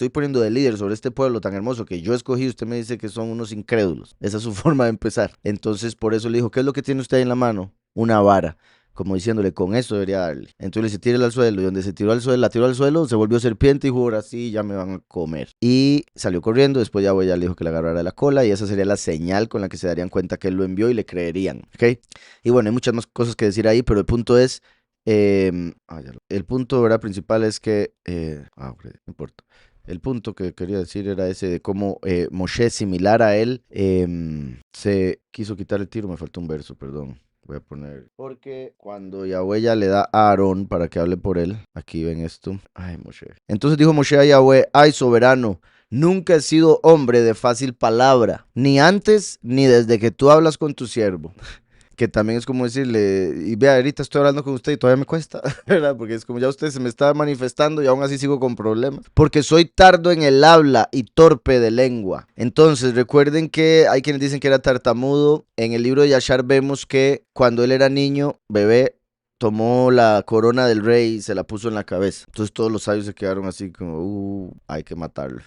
poniendo de líder sobre este pueblo tan hermoso que yo escogí. Usted me dice que son unos incrédulos. Esa es su forma de empezar. Entonces, por eso le dijo, ¿qué es lo que tiene usted ahí en la mano? Una vara. Como diciéndole, con eso debería darle. Entonces le dice, tírela al suelo. Y donde se tiró al suelo, la tiró al suelo, se volvió serpiente y dijo, ahora sí, ya me van a comer. Y salió corriendo. Después Yahweh ya le dijo que le agarrara la cola. Y esa sería la señal con la que se darían cuenta que él lo envió y le creerían. ¿Ok? Y bueno, hay muchas más cosas que decir ahí, pero el punto es, el punto, ¿verdad?, principal es que, no importa. El punto que quería decir era ese de cómo Moshe, similar a él, se quiso quitar el tiro. Me faltó un verso, perdón. Voy a poner, porque cuando Yahweh ya le da a Aarón para que hable por él, aquí ven esto. Ay, Moshe. Entonces dijo Moshe a Yahweh, ay, soberano, nunca he sido hombre de fácil palabra, ni antes ni desde que tú hablas con tu siervo. Que también es como decirle, y vea, ahorita estoy hablando con usted y todavía me cuesta, ¿verdad? Porque es como ya usted se me está manifestando y aún así sigo con problemas. Porque soy tardo en el habla y torpe de lengua. Entonces, recuerden que hay quienes dicen que era tartamudo. En el libro de Yashar vemos que cuando él era niño, bebé, tomó la corona del rey y se la puso en la cabeza. Entonces todos los sabios se quedaron así como, hay que matarlo.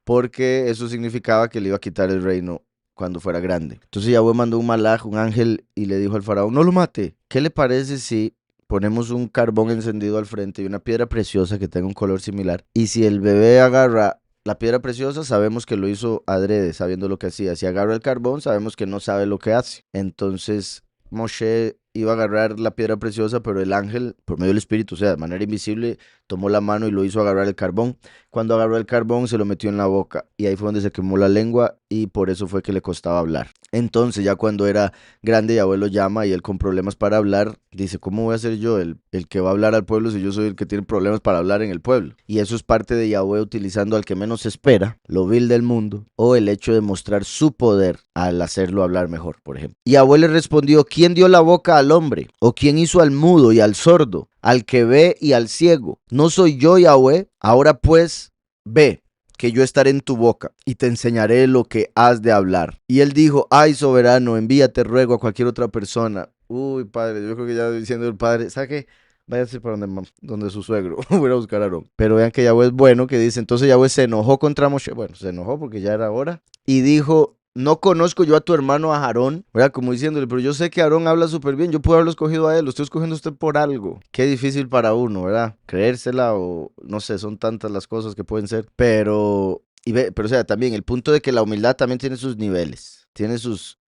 Porque eso significaba que le iba a quitar el reino cuando fuera grande. Entonces Yahweh mandó un malaj, un ángel, y le dijo al faraón, no lo mate. ¿Qué le parece si ponemos un carbón encendido al frente y una piedra preciosa que tenga un color similar? Y si el bebé agarra la piedra preciosa, sabemos que lo hizo adrede, sabiendo lo que hacía. Si agarra el carbón, sabemos que no sabe lo que hace. Entonces Moshe iba a agarrar la piedra preciosa, pero el ángel, por medio del espíritu, o sea, de manera invisible, tomó la mano y lo hizo agarrar el carbón. Cuando agarró el carbón, se lo metió en la boca y ahí fue donde se quemó la lengua y por eso fue que le costaba hablar. Entonces, ya cuando era grande, Yahweh lo llama y él con problemas para hablar, dice, ¿cómo voy a ser yo el que va a hablar al pueblo si yo soy el que tiene problemas para hablar en el pueblo? Y eso es parte de Yahweh utilizando al que menos se espera, lo vil del mundo, o el hecho de mostrar su poder al hacerlo hablar mejor, por ejemplo. Y Yahweh le respondió, ¿quién dio la boca al hombre? ¿O quién hizo al mudo y al sordo, al que ve y al ciego? ¿No soy yo, Yahweh? Ahora pues, ve. que yo estaré en tu boca y te enseñaré lo que has de hablar. Y él dijo, ay, soberano, envíate, ruego, a cualquier otra persona. Uy, padre, yo creo que ya diciendo el padre, ¿sabe qué? Váyase para donde su suegro. Voy a buscar a Aarón. Pero vean que Yahweh es bueno, que dice, entonces Yahweh se enojó contra Moshe. Bueno, se enojó porque ya era hora. Y dijo, no conozco yo a tu hermano a Aarón, ¿verdad? Como diciéndole, pero yo sé que Aarón habla súper bien, yo puedo haberlo escogido a él, lo estoy escogiendo a usted por algo. Qué difícil para uno, ¿verdad? Creérsela o no sé, son tantas las cosas que pueden ser. Pero o sea, también el punto de que la humildad también tiene sus niveles, tiene sus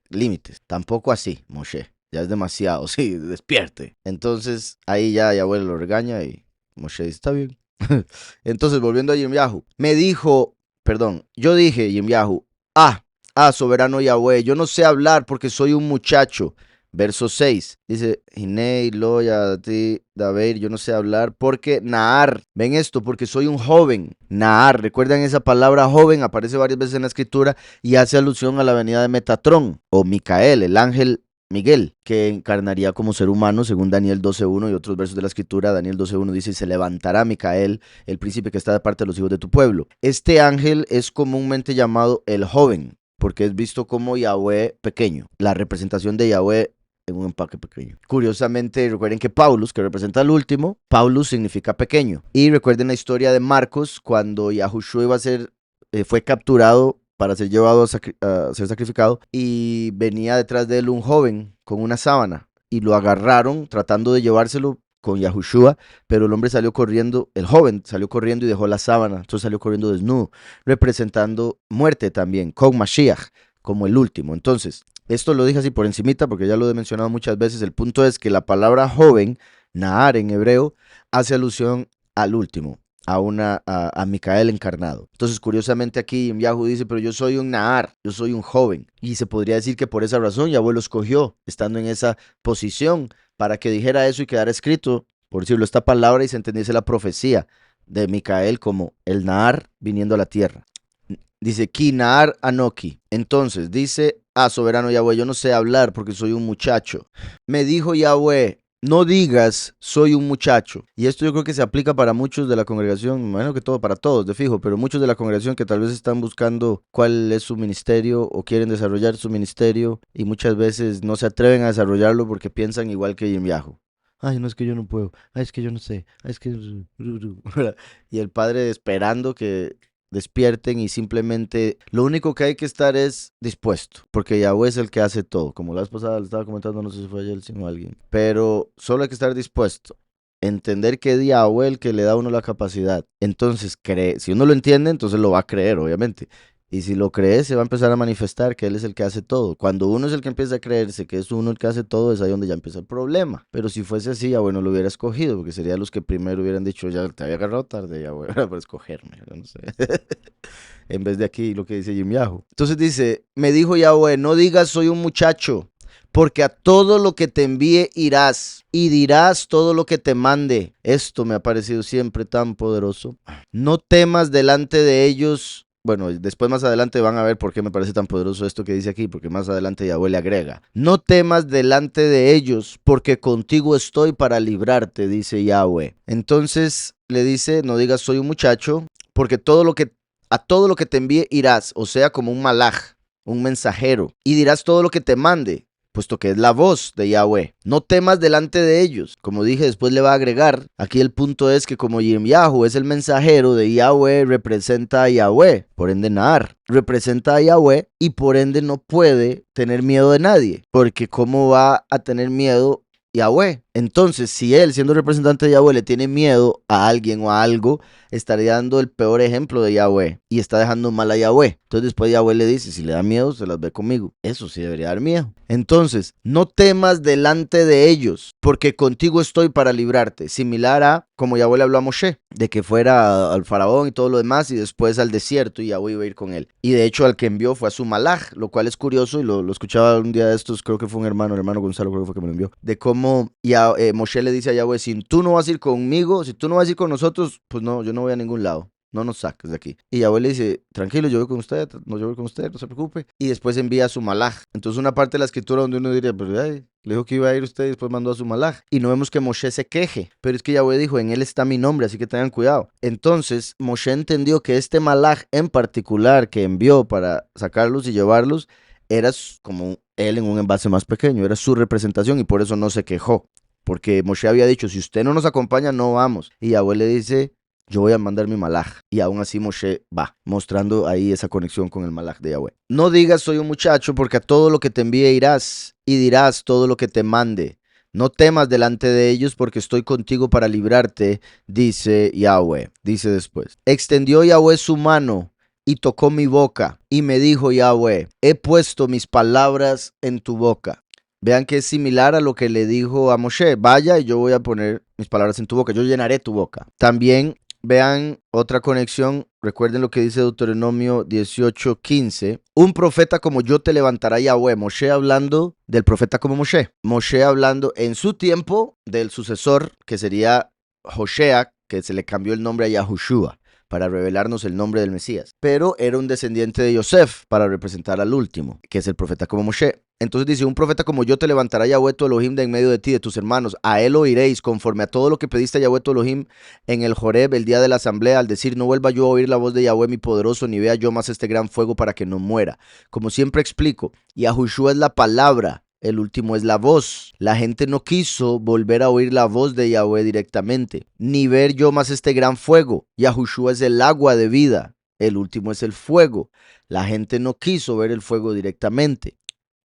límites. Tampoco así, Moshe. Ya es demasiado, sí, despierte. Entonces ahí ya Yahweh lo regaña y Moshe dice, está bien. Entonces, volviendo a Yirmiyahu, yo dije, Yirmiyahu, soberano Yahweh, yo no sé hablar porque soy un muchacho. Verso 6, dice, Hinei lo ti David, yo no sé hablar porque Naar, ven esto, porque soy un joven. Naar, recuerdan esa palabra joven, aparece varias veces en la escritura y hace alusión a la venida de Metatrón o Micael, el ángel Miguel, que encarnaría como ser humano, según Daniel 12.1 y otros versos de la escritura. Daniel 12.1 dice, se levantará Micael, el príncipe que está de parte de los hijos de tu pueblo. Este ángel es comúnmente llamado el joven, porque es visto como Yahweh pequeño, la representación de Yahweh en un empaque pequeño. Curiosamente, recuerden que Paulus, que representa al último, Paulus significa pequeño. Y recuerden la historia de Marcos, cuando Yahushua fue capturado para ser llevado a ser sacrificado, y venía detrás de él un joven con una sábana, y lo agarraron tratando de llevárselo con Yahushua, pero el hombre salió corriendo, el joven salió corriendo y dejó la sábana, entonces salió corriendo desnudo, representando muerte también, con Mashiach, como el último. Entonces, esto lo dije así por encimita porque ya lo he mencionado muchas veces. El punto es que la palabra joven, Nahar en hebreo, hace alusión al último, a Micael encarnado. Entonces, curiosamente aquí Yahweh dice, pero yo soy un Nahar, yo soy un joven. Y se podría decir que por esa razón Yahweh lo escogió, estando en esa posición, para que dijera eso y quedara escrito, por decirlo, esta palabra y se entendiese la profecía de Micael como el Nahar viniendo a la tierra. Dice, Kinar Anoki. Entonces, dice, soberano Yahweh, yo no sé hablar porque soy un muchacho. Me dijo Yahweh, no digas, soy un muchacho. Y esto yo creo que se aplica para muchos de la congregación, bueno que todo, para todos, de fijo, pero muchos de la congregación que tal vez están buscando cuál es su ministerio o quieren desarrollar su ministerio y muchas veces no se atreven a desarrollarlo porque piensan igual que Yirmiyahu. Ay, no, es que yo no puedo. Ay, es que yo no sé. Ay, es que... Y el padre esperando que despierten y simplemente lo único que hay que estar es dispuesto, porque Yahweh es el que hace todo. Como la vez pasada le estaba comentando, no sé si fue ayer, sino alguien, pero solo hay que estar dispuesto. Entender que es Yahweh el que le da a uno la capacidad. Entonces, si uno lo entiende, entonces lo va a creer, obviamente. Y si lo cree, se va a empezar a manifestar que Él es el que hace todo. Cuando uno es el que empieza a creerse que es uno el que hace todo, es ahí donde ya empieza el problema. Pero si fuese así, ya bueno, lo hubiera escogido, porque serían los que primero hubieran dicho, ya te había agarrado tarde, ya bueno, para escogerme, yo no sé. En vez de aquí lo que dice Yirmiyahu. Entonces dice, me dijo Yahweh, no digas soy un muchacho, porque a todo lo que te envíe irás y dirás todo lo que te mande. Esto me ha parecido siempre tan poderoso. No temas delante de ellos. Bueno, después más adelante van a ver por qué me parece tan poderoso esto que dice aquí, porque más adelante Yahweh le agrega. No temas delante de ellos, porque contigo estoy para librarte, dice Yahweh. Entonces le dice, no digas soy un muchacho, porque a todo lo que te envíe irás, o sea, como un malaj, un mensajero, y dirás todo lo que te mande, puesto que es la voz de Yahweh. No temas delante de ellos. Como dije, después le va a agregar. Aquí el punto es que como Yirmiyahu es el mensajero de Yahweh, representa a Yahweh. Por ende, Naar representa a Yahweh y por ende no puede tener miedo de nadie. Porque ¿cómo va a tener miedo Yahweh? Entonces, si él, siendo representante de Yahweh, le tiene miedo a alguien o a algo, estaría dando el peor ejemplo de Yahweh y está dejando mal a Yahweh. Entonces después Yahweh le dice, si le da miedo, se las ve conmigo. Eso sí debería dar miedo. Entonces, no temas delante de ellos, porque contigo estoy para librarte. Similar a como Yahweh le habló a Moshe, de que fuera al faraón y todo lo demás y después al desierto y Yahweh iba a ir con él. Y de hecho al que envió fue a su malaj, lo cual es curioso y lo escuchaba un día de estos, creo que fue un hermano, el hermano Gonzalo creo que fue que me lo envió, de cómo Moshe le dice a Yahweh, si tú no vas a ir conmigo, si tú no vas a ir con nosotros, pues no, yo no voy a ningún lado. no nos saques de aquí. Y Yahweh le dice, tranquilo, yo voy con usted, no, yo voy con usted, no se preocupe. Y después envía a su malaj. Entonces una parte de la escritura donde uno diría, pero ay, le dijo que iba a ir usted y después mandó a su malaj. Y no vemos que Moshe se queje, pero es que Yahweh dijo, en él está mi nombre, así que tengan cuidado. Entonces Moshe entendió que este malaj en particular que envió para sacarlos y llevarlos, era como él en un envase más pequeño, era su representación y por eso no se quejó. Porque Moshe había dicho, si usted no nos acompaña, no vamos. Y Yahweh le dice, yo voy a mandar mi malaj. Y aún así Moshe va, mostrando ahí esa conexión con el malaj de Yahweh. No digas soy un muchacho, porque a todo lo que te envíe irás, y dirás todo lo que te mande. No temas delante de ellos, porque estoy contigo para librarte, dice Yahweh. Dice después, extendió Yahweh su mano y tocó mi boca, y me dijo Yahweh, he puesto mis palabras en tu boca. Vean que es similar a lo que le dijo a Moshe, vaya y yo voy a poner mis palabras en tu boca, yo llenaré tu boca. También vean otra conexión, recuerden lo que dice Deuteronomio 18:15, un profeta como yo te levantará Yahweh. Moshe hablando del profeta como Moshe. Moshe hablando en su tiempo del sucesor que sería Joshea, que se le cambió el nombre a Yahushua para revelarnos el nombre del Mesías. Pero era un descendiente de Yosef para representar al último, que es el profeta como Moshe. Entonces dice, un profeta como yo te levantará Yahweh tu Elohim de en medio de ti, de tus hermanos. A él oiréis conforme a todo lo que pediste a Yahweh tu Elohim en el Joreb, el día de la asamblea, al decir, no vuelva yo a oír la voz de Yahweh mi poderoso, ni vea yo más este gran fuego para que no muera. Como siempre explico, Yahushua es la palabra, el último es la voz. La gente no quiso volver a oír la voz de Yahweh directamente, ni ver yo más este gran fuego. Yahushua es el agua de vida, el último es el fuego. La gente no quiso ver el fuego directamente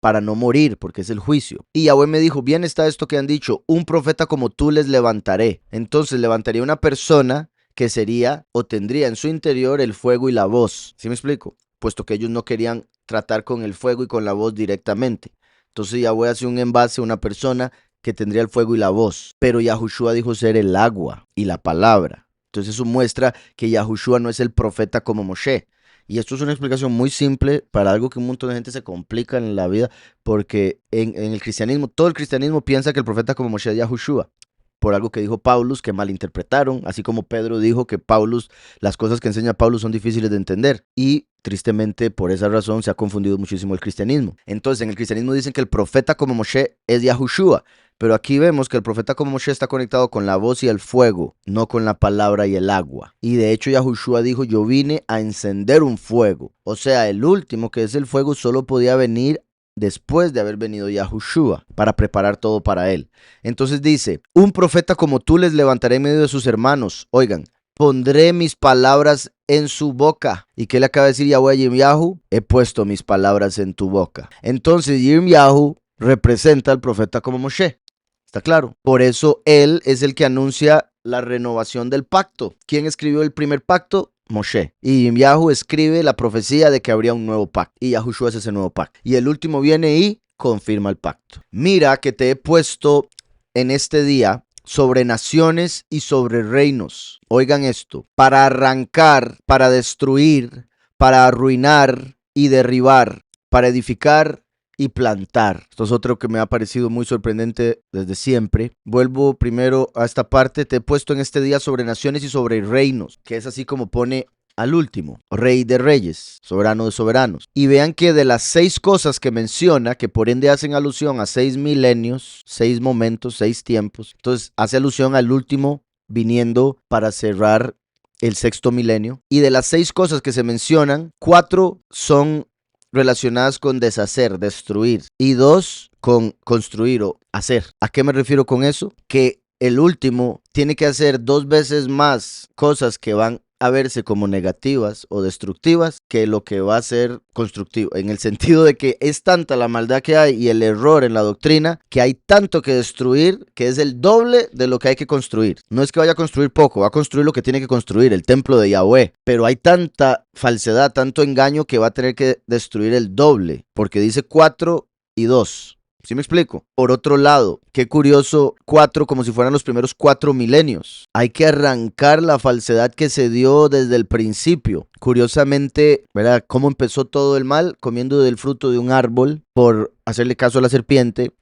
para no morir, porque es el juicio. Y Yahweh me dijo, bien está esto que han dicho, un profeta como tú les levantaré. Entonces levantaría una persona que sería o tendría en su interior el fuego y la voz. ¿Sí me explico? Puesto que ellos no querían tratar con el fuego y con la voz directamente. Entonces Yahweh hace un envase a una persona que tendría el fuego y la voz. Pero Yahushua dijo ser el agua y la palabra. Entonces eso muestra que Yahushua no es el profeta como Moshe. Y esto es una explicación muy simple para algo que un montón de gente se complica en la vida, porque en el cristianismo, todo el cristianismo piensa que el profeta como Moshe es Yahushua, por algo que dijo Paulus, que malinterpretaron, así como Pedro dijo que Paulus, las cosas que enseña Paulus son difíciles de entender. Y tristemente por esa razón se ha confundido muchísimo el cristianismo. Entonces en el cristianismo dicen que el profeta como Moshe es Yahushua. Pero aquí vemos que el profeta como Moshe está conectado con la voz y el fuego, no con la palabra y el agua. Y de hecho Yahushua dijo, yo vine a encender un fuego. O sea, el último, que es el fuego, solo podía venir después de haber venido Yahushua para preparar todo para él. Entonces dice, un profeta como tú les levantaré en medio de sus hermanos. Oigan, pondré mis palabras en su boca. ¿Y qué le acaba de decir Yahweh a Yirmiyahu? He puesto mis palabras en tu boca. Entonces Yirmiyahu representa al profeta como Moshe. ¿Está claro? Por eso él es el que anuncia la renovación del pacto. ¿Quién escribió el primer pacto? Moshe. Y Yahweh escribe la profecía de que habría un nuevo pacto. Y Yahushua es ese nuevo pacto. Y el último viene y confirma el pacto. Mira que te he puesto en este día sobre naciones y sobre reinos. Oigan esto. Para arrancar, para destruir, para arruinar y derribar, para edificar y plantar. Esto es otro que me ha parecido muy sorprendente desde siempre. Vuelvo primero a esta parte. Te he puesto en este día sobre naciones y sobre reinos, que es así como pone al último, rey de reyes, soberano de soberanos. Y vean que de las 6 cosas que menciona, que por ende hacen alusión a 6 milenios, 6 momentos, 6 tiempos, entonces hace alusión al último viniendo para cerrar el 6º milenio. Y de las 6 cosas que se mencionan, 4 son relacionadas con deshacer, destruir, y 2 con construir o hacer. ¿A qué me refiero con eso? Que el último tiene que hacer 2 veces más cosas que van a verse como negativas o destructivas que lo que va a ser constructivo, en el sentido de que es tanta la maldad que hay y el error en la doctrina que hay tanto que destruir que es el doble de lo que hay que construir. No es que vaya a construir poco, va a construir lo que tiene que construir, el templo de Yahweh, pero hay tanta falsedad, tanto engaño que va a tener que destruir el doble, porque dice 4 y 2. ¿Sí me explico? Por otro lado, qué curioso, 4 como si fueran los primeros 4 milenios. Hay que arrancar la falsedad que se dio desde el principio. Curiosamente, ¿verdad? ¿Cómo empezó todo el mal? Comiendo del fruto de un árbol por hacerle caso a la serpiente.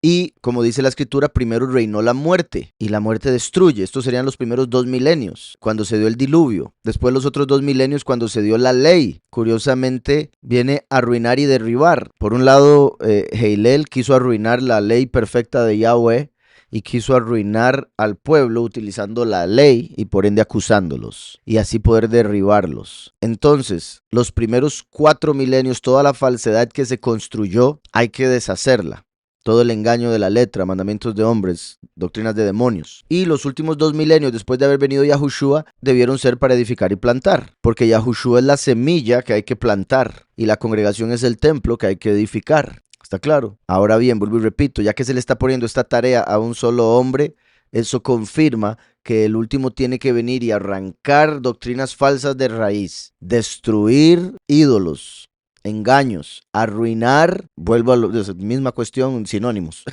Y como dice la escritura, primero reinó la muerte y la muerte destruye. Estos serían los primeros 2 milenios, cuando se dio el diluvio. Después los otros 2 milenios, cuando se dio la ley. Curiosamente, viene a arruinar y derribar. Por un lado, Heilel quiso arruinar la ley perfecta de Yahweh y quiso arruinar al pueblo utilizando la ley y por ende acusándolos y así poder derribarlos. Entonces, los primeros 4 milenios, toda la falsedad que se construyó, hay que deshacerla. Todo el engaño de la letra, mandamientos de hombres, doctrinas de demonios. Y los últimos 2 milenios, después de haber venido Yahushua, debieron ser para edificar y plantar. Porque Yahushua es la semilla que hay que plantar y la congregación es el templo que hay que edificar. ¿Está claro? Ahora bien, vuelvo y repito, ya que se le está poniendo esta tarea a un solo hombre, eso confirma que el último tiene que venir y arrancar doctrinas falsas de raíz, destruir ídolos, engaños, arruinar, vuelvo a la misma cuestión, sinónimos,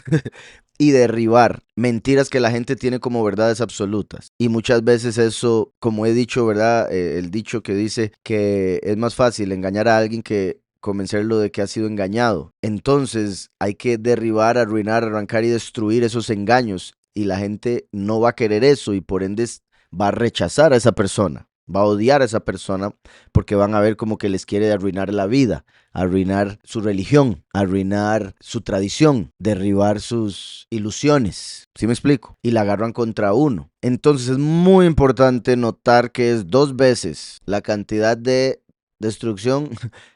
y derribar mentiras que la gente tiene como verdades absolutas. Y muchas veces eso, como he dicho, ¿verdad? El dicho que dice que es más fácil engañar a alguien que convencerlo de que ha sido engañado. Entonces hay que derribar, arruinar, arrancar y destruir esos engaños. Y la gente no va a querer eso y por ende va a rechazar a esa persona. Va a odiar a esa persona porque van a ver como que les quiere arruinar la vida, arruinar su religión, arruinar su tradición, derribar sus ilusiones. ¿Sí me explico? Y la agarran contra uno. Entonces es muy importante notar que es 2 veces la cantidad de destrucción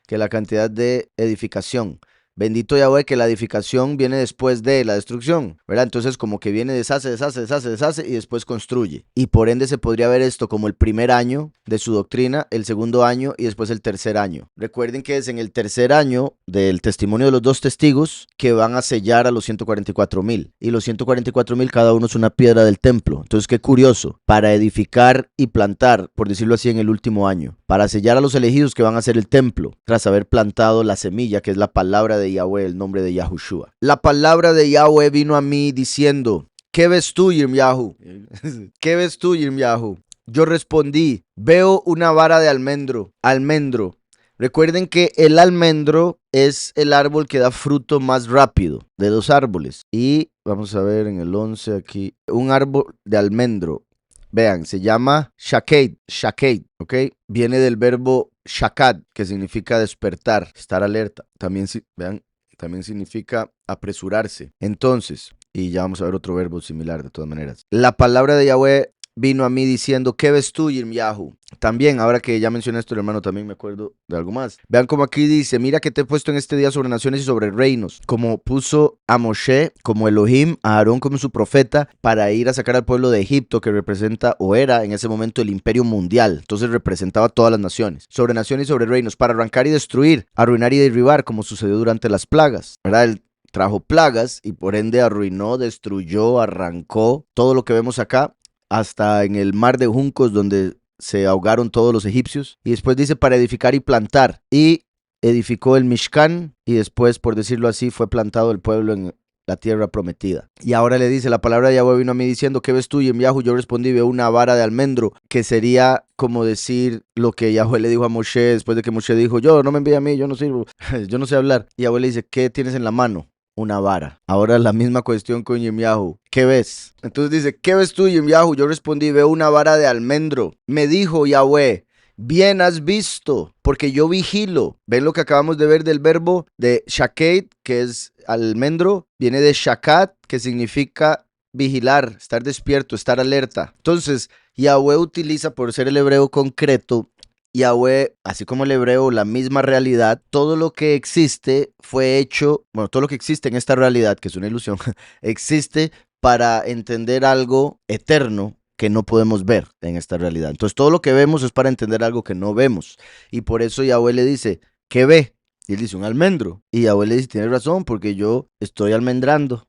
que la cantidad de edificación. Bendito Yahweh que la edificación viene después de la destrucción, ¿verdad? Entonces como que viene, deshace y después construye. Y por ende se podría ver esto como el primer año de su doctrina, el segundo año y después el tercer año. Recuerden que es en el tercer año del testimonio de los 2 testigos que van a sellar a los 144,000. Y los 144,000 cada uno es una piedra del templo. Entonces qué curioso, para edificar y plantar, por decirlo así, en el último año. Para sellar a los elegidos que van a hacer el templo, tras haber plantado la semilla que es la palabra de Yahweh, el nombre de Yahushua. La palabra de Yahweh vino a mí diciendo, ¿qué ves tú, Yirmiyahu? ¿Qué ves tú, Yirmiyahu? Yo respondí, veo una vara de almendro. Almendro. Recuerden que el almendro es el árbol que da fruto más rápido de los árboles. Y vamos a ver en el 11 aquí, un árbol de almendro. Vean, se llama shaked, ¿ok? Viene del verbo shakad, que significa despertar, estar alerta. También, vean, también significa apresurarse. Entonces, y ya vamos a ver otro verbo similar de todas maneras. La palabra de Yahweh vino a mí diciendo, ¿qué ves tú, Yirmiyahu? También, ahora que ya mencioné esto, hermano, también me acuerdo de algo más. Vean como aquí dice, mira que te he puesto en este día sobre naciones y sobre reinos, como puso a Moshe como Elohim, a Aarón como su profeta, para ir a sacar al pueblo de Egipto, que representa o era en ese momento el imperio mundial. Entonces representaba a todas las naciones. Sobre naciones y sobre reinos, para arrancar y destruir, arruinar y derribar, como sucedió durante las plagas, ¿verdad? El trajo plagas y por ende arruinó, destruyó, arrancó todo lo que vemos acá, hasta en el mar de juncos donde se ahogaron todos los egipcios. Y después dice para edificar y plantar. Y edificó el Mishkan y después, por decirlo así, fue plantado el pueblo en la tierra prometida. Y ahora le dice, la palabra de Yahweh vino a mí diciendo, ¿qué ves tú, Yirmiyahu? Yo respondí, veo una vara de almendro, que sería como decir lo que Yahweh le dijo a Moshe después de que Moshe dijo, yo no me envíe a mí, yo no sirvo, yo no sé hablar. Y Yahweh le dice, ¿qué tienes en la mano? Una vara. Ahora la misma cuestión con Yirmiyahu. ¿Qué ves? Entonces dice, ¿qué ves tú, Yirmiyahu? Yo respondí, veo una vara de almendro. Me dijo Yahweh, bien has visto, porque yo vigilo. ¿Ven lo que acabamos de ver del verbo de shaked, que es almendro? Viene de shakat, que significa vigilar, estar despierto, estar alerta. Entonces, Yahweh utiliza, por ser el hebreo concreto, Yahweh, así como el hebreo, la misma realidad, todo lo que existe fue hecho, bueno, todo lo que existe en esta realidad, que es una ilusión, existe para entender algo eterno que no podemos ver en esta realidad. Entonces, todo lo que vemos es para entender algo que no vemos. Y por eso Yahweh le dice, ¿qué ve? Y él dice, un almendro. Y Yahweh le dice, tienes razón, porque yo estoy almendrando,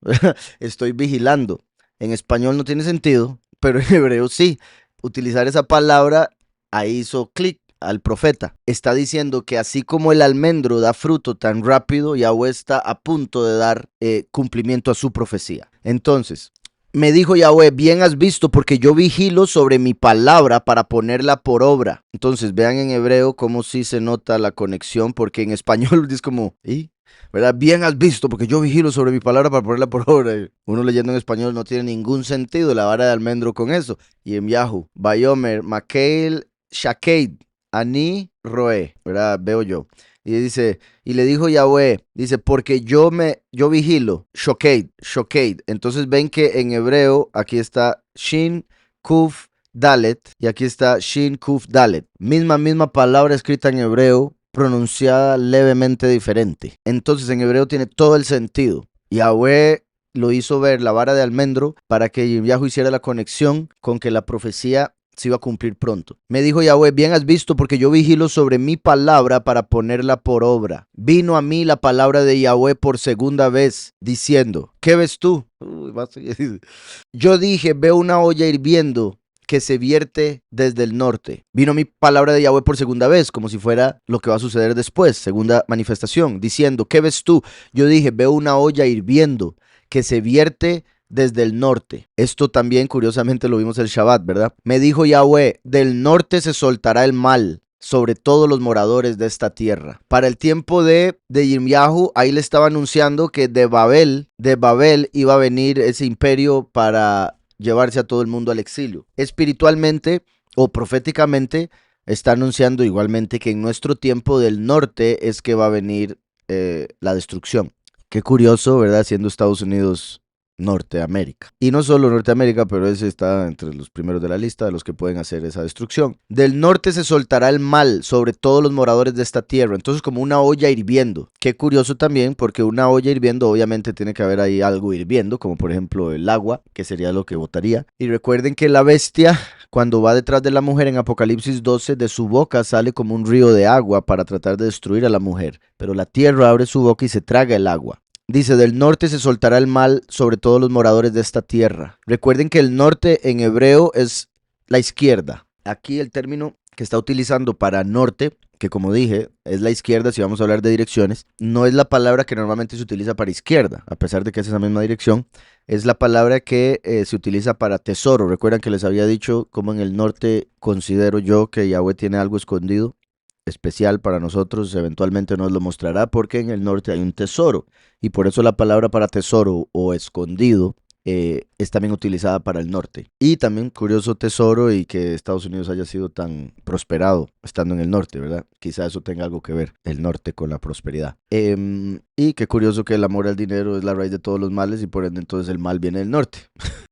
estoy vigilando. En español no tiene sentido, pero en hebreo sí. Utilizar esa palabra, ahí hizo clic al profeta. Está diciendo que así como el almendro da fruto tan rápido, Yahweh está a punto de dar cumplimiento a su profecía. Entonces, Me dijo Yahweh, bien has visto, porque yo vigilo sobre mi palabra para ponerla por obra. Entonces, vean en hebreo cómo sí se nota la conexión, porque en español es como, ¿y? ¿Verdad? Bien has visto, porque yo vigilo sobre mi palabra para ponerla por obra. Uno leyendo en español no tiene ningún sentido la vara de almendro con eso. Y en Yahoo, Bayomer, Makel, Shaked, Ani, Roe, ¿verdad? Veo yo. Y dice, y le dijo Yahweh, dice, porque yo vigilo, Shoked. Entonces ven que en hebreo aquí está Shin, Kuf, Dalet, y aquí está Shin, Kuf, Dalet. Misma palabra escrita en hebreo, pronunciada levemente diferente. Entonces en hebreo tiene todo el sentido. Yahweh lo hizo ver la vara de almendro para que Yirmiyahu hiciera la conexión con que la profecía se iba a cumplir pronto. Me dijo Yahweh, bien has visto, porque yo vigilo sobre mi palabra para ponerla por obra. Vino a mí la palabra de Yahweh por segunda vez, diciendo, ¿qué ves tú? Yo dije, veo una olla hirviendo que se vierte desde el norte. Vino mi palabra de Yahweh por segunda vez, como si fuera lo que va a suceder después, segunda manifestación, diciendo, ¿qué ves tú? Yo dije, veo una olla hirviendo que se vierte desde el norte. Esto también curiosamente lo vimos el Shabbat, ¿verdad? Me dijo Yahweh, del norte se soltará el mal sobre todos los moradores de esta tierra. Para el tiempo de Yirmiyahu, ahí le estaba anunciando que de Babel iba a venir ese imperio para llevarse a todo el mundo al exilio. Espiritualmente o proféticamente está anunciando igualmente que en nuestro tiempo del norte es que va a venir la destrucción. Qué curioso, ¿verdad? Siendo Estados Unidos Norteamérica. Y no solo Norteamérica, pero ese está entre los primeros de la lista de los que pueden hacer esa destrucción. Del norte se soltará el mal sobre todos los moradores de esta tierra. Entonces, como una olla hirviendo. Qué curioso también, porque una olla hirviendo, obviamente tiene que haber ahí algo hirviendo, como por ejemplo el agua, que sería lo que botaría. Y recuerden que la bestia, cuando va detrás de la mujer en Apocalipsis 12, de su boca sale como un río de agua para tratar de destruir a la mujer. Pero la tierra abre su boca y se traga el agua. Dice, del norte se soltará el mal sobre todos los moradores de esta tierra. Recuerden que el norte en hebreo es la izquierda. Aquí el término que está utilizando para norte, que como dije, es la izquierda si vamos a hablar de direcciones, no es la palabra que normalmente se utiliza para izquierda, a pesar de que es esa misma dirección, es la palabra que se utiliza para tesoro. Recuerdan que les había dicho cómo en el norte considero yo que Yahweh tiene algo escondido especial para nosotros, eventualmente nos lo mostrará porque en el norte hay un tesoro y por eso la palabra para tesoro o escondido es también utilizada para el norte. Y también curioso tesoro y que Estados Unidos haya sido tan prosperado estando en el norte, ¿verdad? Quizá eso tenga algo que ver, el norte con la prosperidad. Y qué curioso que el amor al dinero es la raíz de todos los males y por ende entonces el mal viene del norte.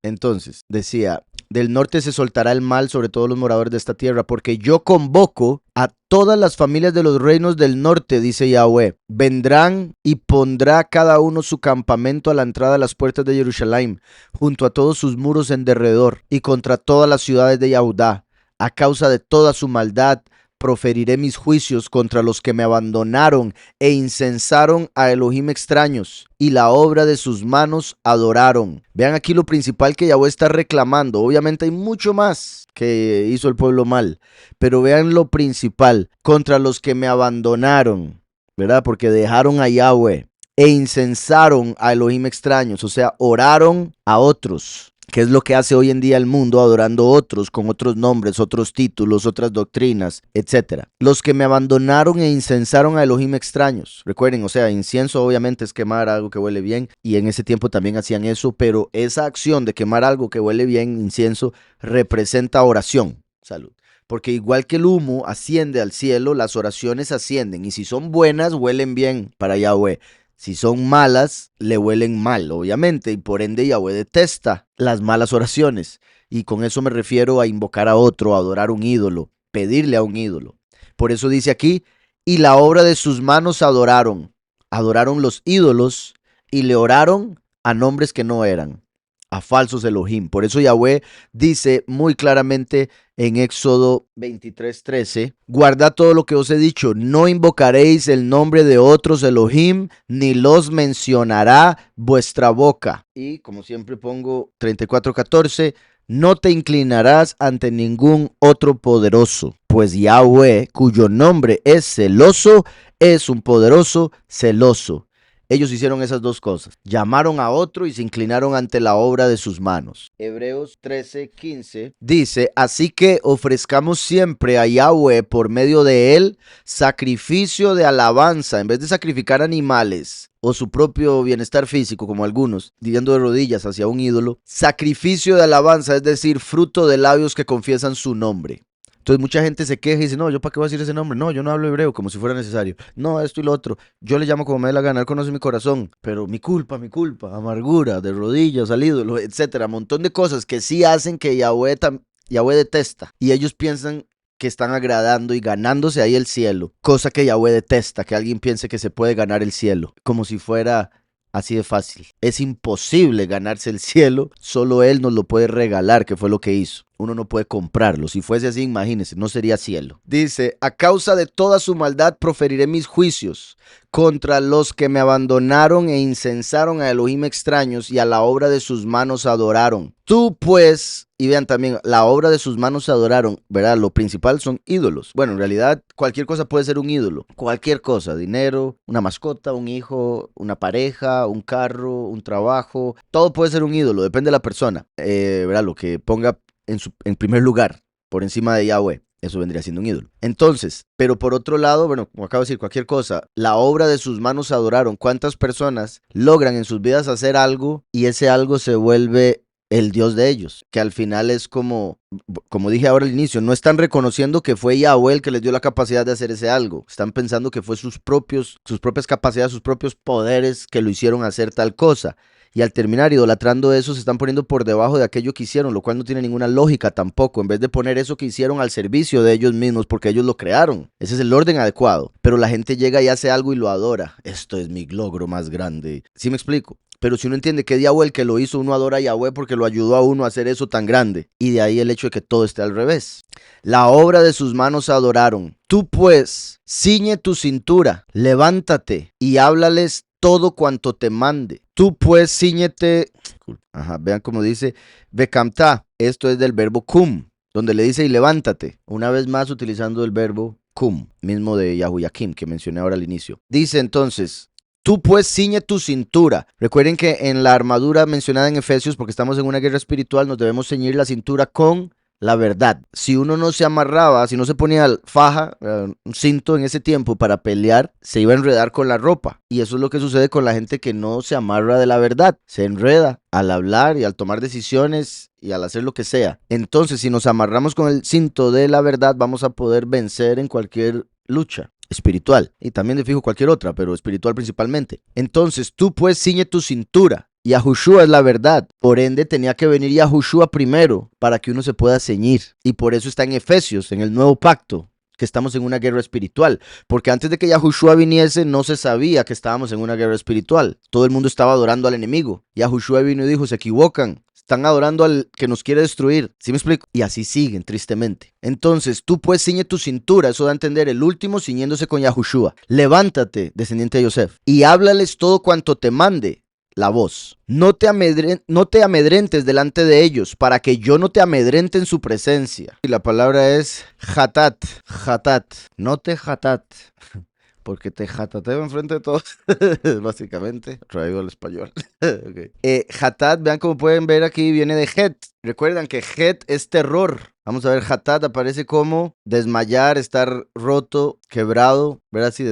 Entonces, decía, del norte se soltará el mal sobre todos los moradores de esta tierra, porque yo convoco a todas las familias de los reinos del norte, dice Yahweh. Vendrán y pondrá cada uno su campamento a la entrada de las puertas de Jerusalén, junto a todos sus muros en derredor, y contra todas las ciudades de Yahudá. A causa de toda su maldad, proferiré mis juicios contra los que me abandonaron e incensaron a Elohim extraños, y la obra de sus manos adoraron. Vean aquí lo principal que Yahweh está reclamando. Obviamente hay mucho más que hizo el pueblo mal, pero vean lo principal, contra los que me abandonaron, ¿verdad? Porque dejaron a Yahweh e incensaron a Elohim extraños, o sea, oraron a otros. ¿Qué es lo que hace hoy en día el mundo? Adorando otros con otros nombres, otros títulos, otras doctrinas, etc. Los que me abandonaron e incensaron a Elohim extraños. Recuerden, o sea, incienso obviamente es quemar algo que huele bien y en ese tiempo también hacían eso, pero esa acción de quemar algo que huele bien, incienso, representa oración. Salud. Porque igual que el humo asciende al cielo, las oraciones ascienden y si son buenas, huelen bien para Yahweh. Si son malas, le huelen mal, obviamente, y por ende Yahweh detesta las malas oraciones. Y con eso me refiero a invocar a otro, a adorar un ídolo, pedirle a un ídolo. Por eso dice aquí, y la obra de sus manos adoraron. Adoraron los ídolos y le oraron a nombres que no eran, a falsos Elohim. Por eso Yahweh dice muy claramente en Éxodo 23:13, guardad todo lo que os he dicho, no invocaréis el nombre de otros Elohim, ni los mencionará vuestra boca. Y como siempre pongo 34:14, no te inclinarás ante ningún otro poderoso, pues Yahweh, cuyo nombre es celoso, es un poderoso celoso. Ellos hicieron esas dos cosas. Llamaron a otro y se inclinaron ante la obra de sus manos. Hebreos 13:15 dice, así que ofrezcamos siempre a Yahweh por medio de él sacrificio de alabanza, en vez de sacrificar animales o su propio bienestar físico, como algunos, yendo de rodillas hacia un ídolo, sacrificio de alabanza, es decir, fruto de labios que confiesan su nombre. Entonces mucha gente se queja y dice, no, ¿yo para qué voy a decir ese nombre? No, yo no hablo hebreo, como si fuera necesario. No, esto y lo otro. Yo le llamo como me dé la gana, él conoce mi corazón. Pero mi culpa, amargura, de rodillas al ídolo, etcétera. Montón de cosas que sí hacen que Yahweh detesta. Y ellos piensan que están agradando y ganándose ahí el cielo. Cosa que Yahweh detesta, que alguien piense que se puede ganar el cielo. Como si fuera así de fácil. Es imposible ganarse el cielo, solo Él nos lo puede regalar, que fue lo que hizo. Uno no puede comprarlo. Si fuese así, imagínense, no sería cielo. Dice, a causa de toda su maldad proferiré mis juicios contra los que me abandonaron e incensaron a Elohim extraños y a la obra de sus manos adoraron. Tú pues, y vean también, la obra de sus manos adoraron, ¿verdad? Lo principal son ídolos. Bueno, en realidad cualquier cosa puede ser un ídolo. Cualquier cosa, dinero, una mascota, un hijo, una pareja, un carro, un trabajo. Todo puede ser un ídolo, depende de la persona. ¿Verdad? Lo que ponga en primer lugar, por encima de Yahweh. Eso vendría siendo un ídolo. Entonces, pero por otro lado, bueno, como acabo de decir, cualquier cosa, la obra de sus manos adoraron. ¿Cuántas personas logran en sus vidas hacer algo y ese algo se vuelve el Dios de ellos? Que al final es como dije ahora al inicio, no están reconociendo que fue Yahweh el que les dio la capacidad de hacer ese algo. Están pensando que fue sus propias capacidades, sus propios poderes que lo hicieron hacer tal cosa. Y al terminar idolatrando eso, se están poniendo por debajo de aquello que hicieron, lo cual no tiene ninguna lógica tampoco, en vez de poner eso que hicieron al servicio de ellos mismos, porque ellos lo crearon. Ese es el orden adecuado. Pero la gente llega y hace algo y lo adora. Esto es mi logro más grande. ¿Sí me explico? Pero si uno entiende que es Yahweh el que lo hizo, uno adora a Yahweh porque lo ayudó a uno a hacer eso tan grande. Y de ahí el hecho de que todo esté al revés. La obra de sus manos adoraron. Tú pues, ciñe tu cintura, levántate y háblales todo cuanto te mande. Tú pues ciñete. Vean cómo dice Bekamta. Esto es del verbo kum, donde le dice y levántate. Una vez más utilizando el verbo kum, mismo de Yahuyakim que mencioné ahora al inicio. Dice entonces, tú pues ciñe tu cintura. Recuerden que en la armadura mencionada en Efesios, porque estamos en una guerra espiritual, nos debemos ceñir la cintura con la verdad. Si uno no se amarraba, si no se ponía faja, un cinto en ese tiempo para pelear, se iba a enredar con la ropa. Y eso es lo que sucede con la gente que no se amarra de la verdad. Se enreda al hablar y al tomar decisiones y al hacer lo que sea. Entonces, si nos amarramos con el cinto de la verdad, vamos a poder vencer en cualquier lucha espiritual. Y también de fijo cualquier otra, pero espiritual principalmente. Entonces, tú pues ciñe tu cintura. Yahushua es la verdad. Por ende, tenía que venir Yahushua primero para que uno se pueda ceñir. Y por eso está en Efesios, en el nuevo pacto, que estamos en una guerra espiritual. Porque antes de que Yahushua viniese, no se sabía que estábamos en una guerra espiritual. Todo el mundo estaba adorando al enemigo. Yahushua vino y dijo, se equivocan. Están adorando al que nos quiere destruir. ¿Sí me explico? Y así siguen, tristemente. Entonces, tú pues ciñe tu cintura. Eso da a entender el último ciñéndose con Yahushua. Levántate, descendiente de Yosef, y háblales todo cuanto te mande la voz. No te amedrentes delante de ellos, para que yo no te amedrente en su presencia. Y la palabra es hatat, hatat, no te hatat, porque te jatateo enfrente de todos, básicamente, traído al español. Okay. Hatat, vean como pueden ver aquí, viene de het. Recuerdan que het es terror. Vamos a ver, hatat aparece como desmayar, estar roto, quebrado, ¿verdad? Sí,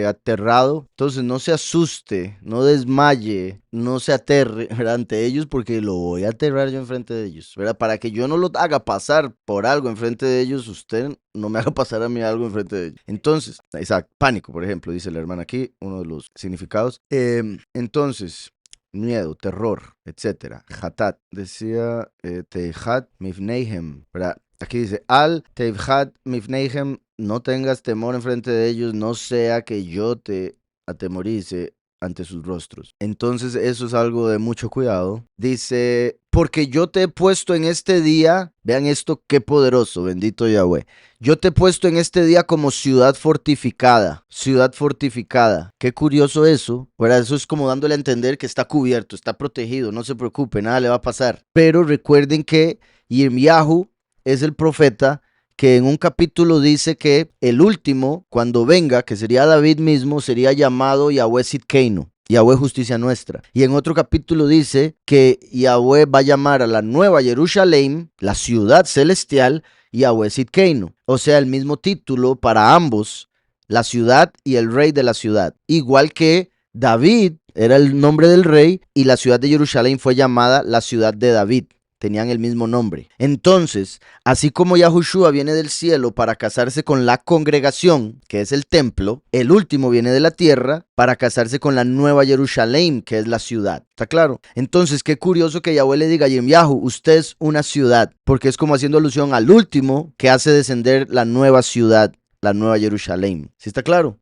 aterrado. Entonces no se asuste, no desmaye, no se aterre, ¿verdad? Ante ellos, porque lo voy a aterrar yo enfrente de ellos, ¿verdad? Para que yo no lo haga pasar por algo enfrente de ellos, usted no me haga pasar a mí algo enfrente de ellos. Entonces, exacto, pánico, por ejemplo, dice la hermana aquí, uno de los significados. Entonces, miedo, terror, etcétera. Hatat, decía Tehat Mifneihem, ¿verdad? Aquí dice, Al Tehat Mifneihem, no tengas temor enfrente de ellos, no sea que yo te atemorice ante sus rostros. Entonces eso es algo de mucho cuidado. Dice, porque yo te he puesto en este día, vean esto qué poderoso, bendito Yahweh. Yo te he puesto en este día como ciudad fortificada, ciudad fortificada. Qué curioso eso, ¿verdad? Eso es como dándole a entender que está cubierto, está protegido, no se preocupe, nada le va a pasar. Pero recuerden que Yirmiyahu es el profeta que en un capítulo dice que el último, cuando venga, que sería David mismo, sería llamado Yahweh Sidkeinu, Yahweh justicia nuestra. Y en otro capítulo dice que Yahweh va a llamar a la nueva Jerusalén, la ciudad celestial, Yahweh Sidkeinu. O sea, el mismo título para ambos, la ciudad y el rey de la ciudad. Igual que David era el nombre del rey y la ciudad de Jerusalén fue llamada la ciudad de David. Tenían el mismo nombre. Entonces, así como Yahushua viene del cielo para casarse con la congregación, que es el templo, el último viene de la tierra para casarse con la nueva Jerusalén, que es la ciudad. ¿Está claro? Entonces, qué curioso que Yahweh le diga a Yirmiyahu, usted es una ciudad, porque es como haciendo alusión al último que hace descender la nueva ciudad, la nueva Jerusalén. ¿Sí está claro?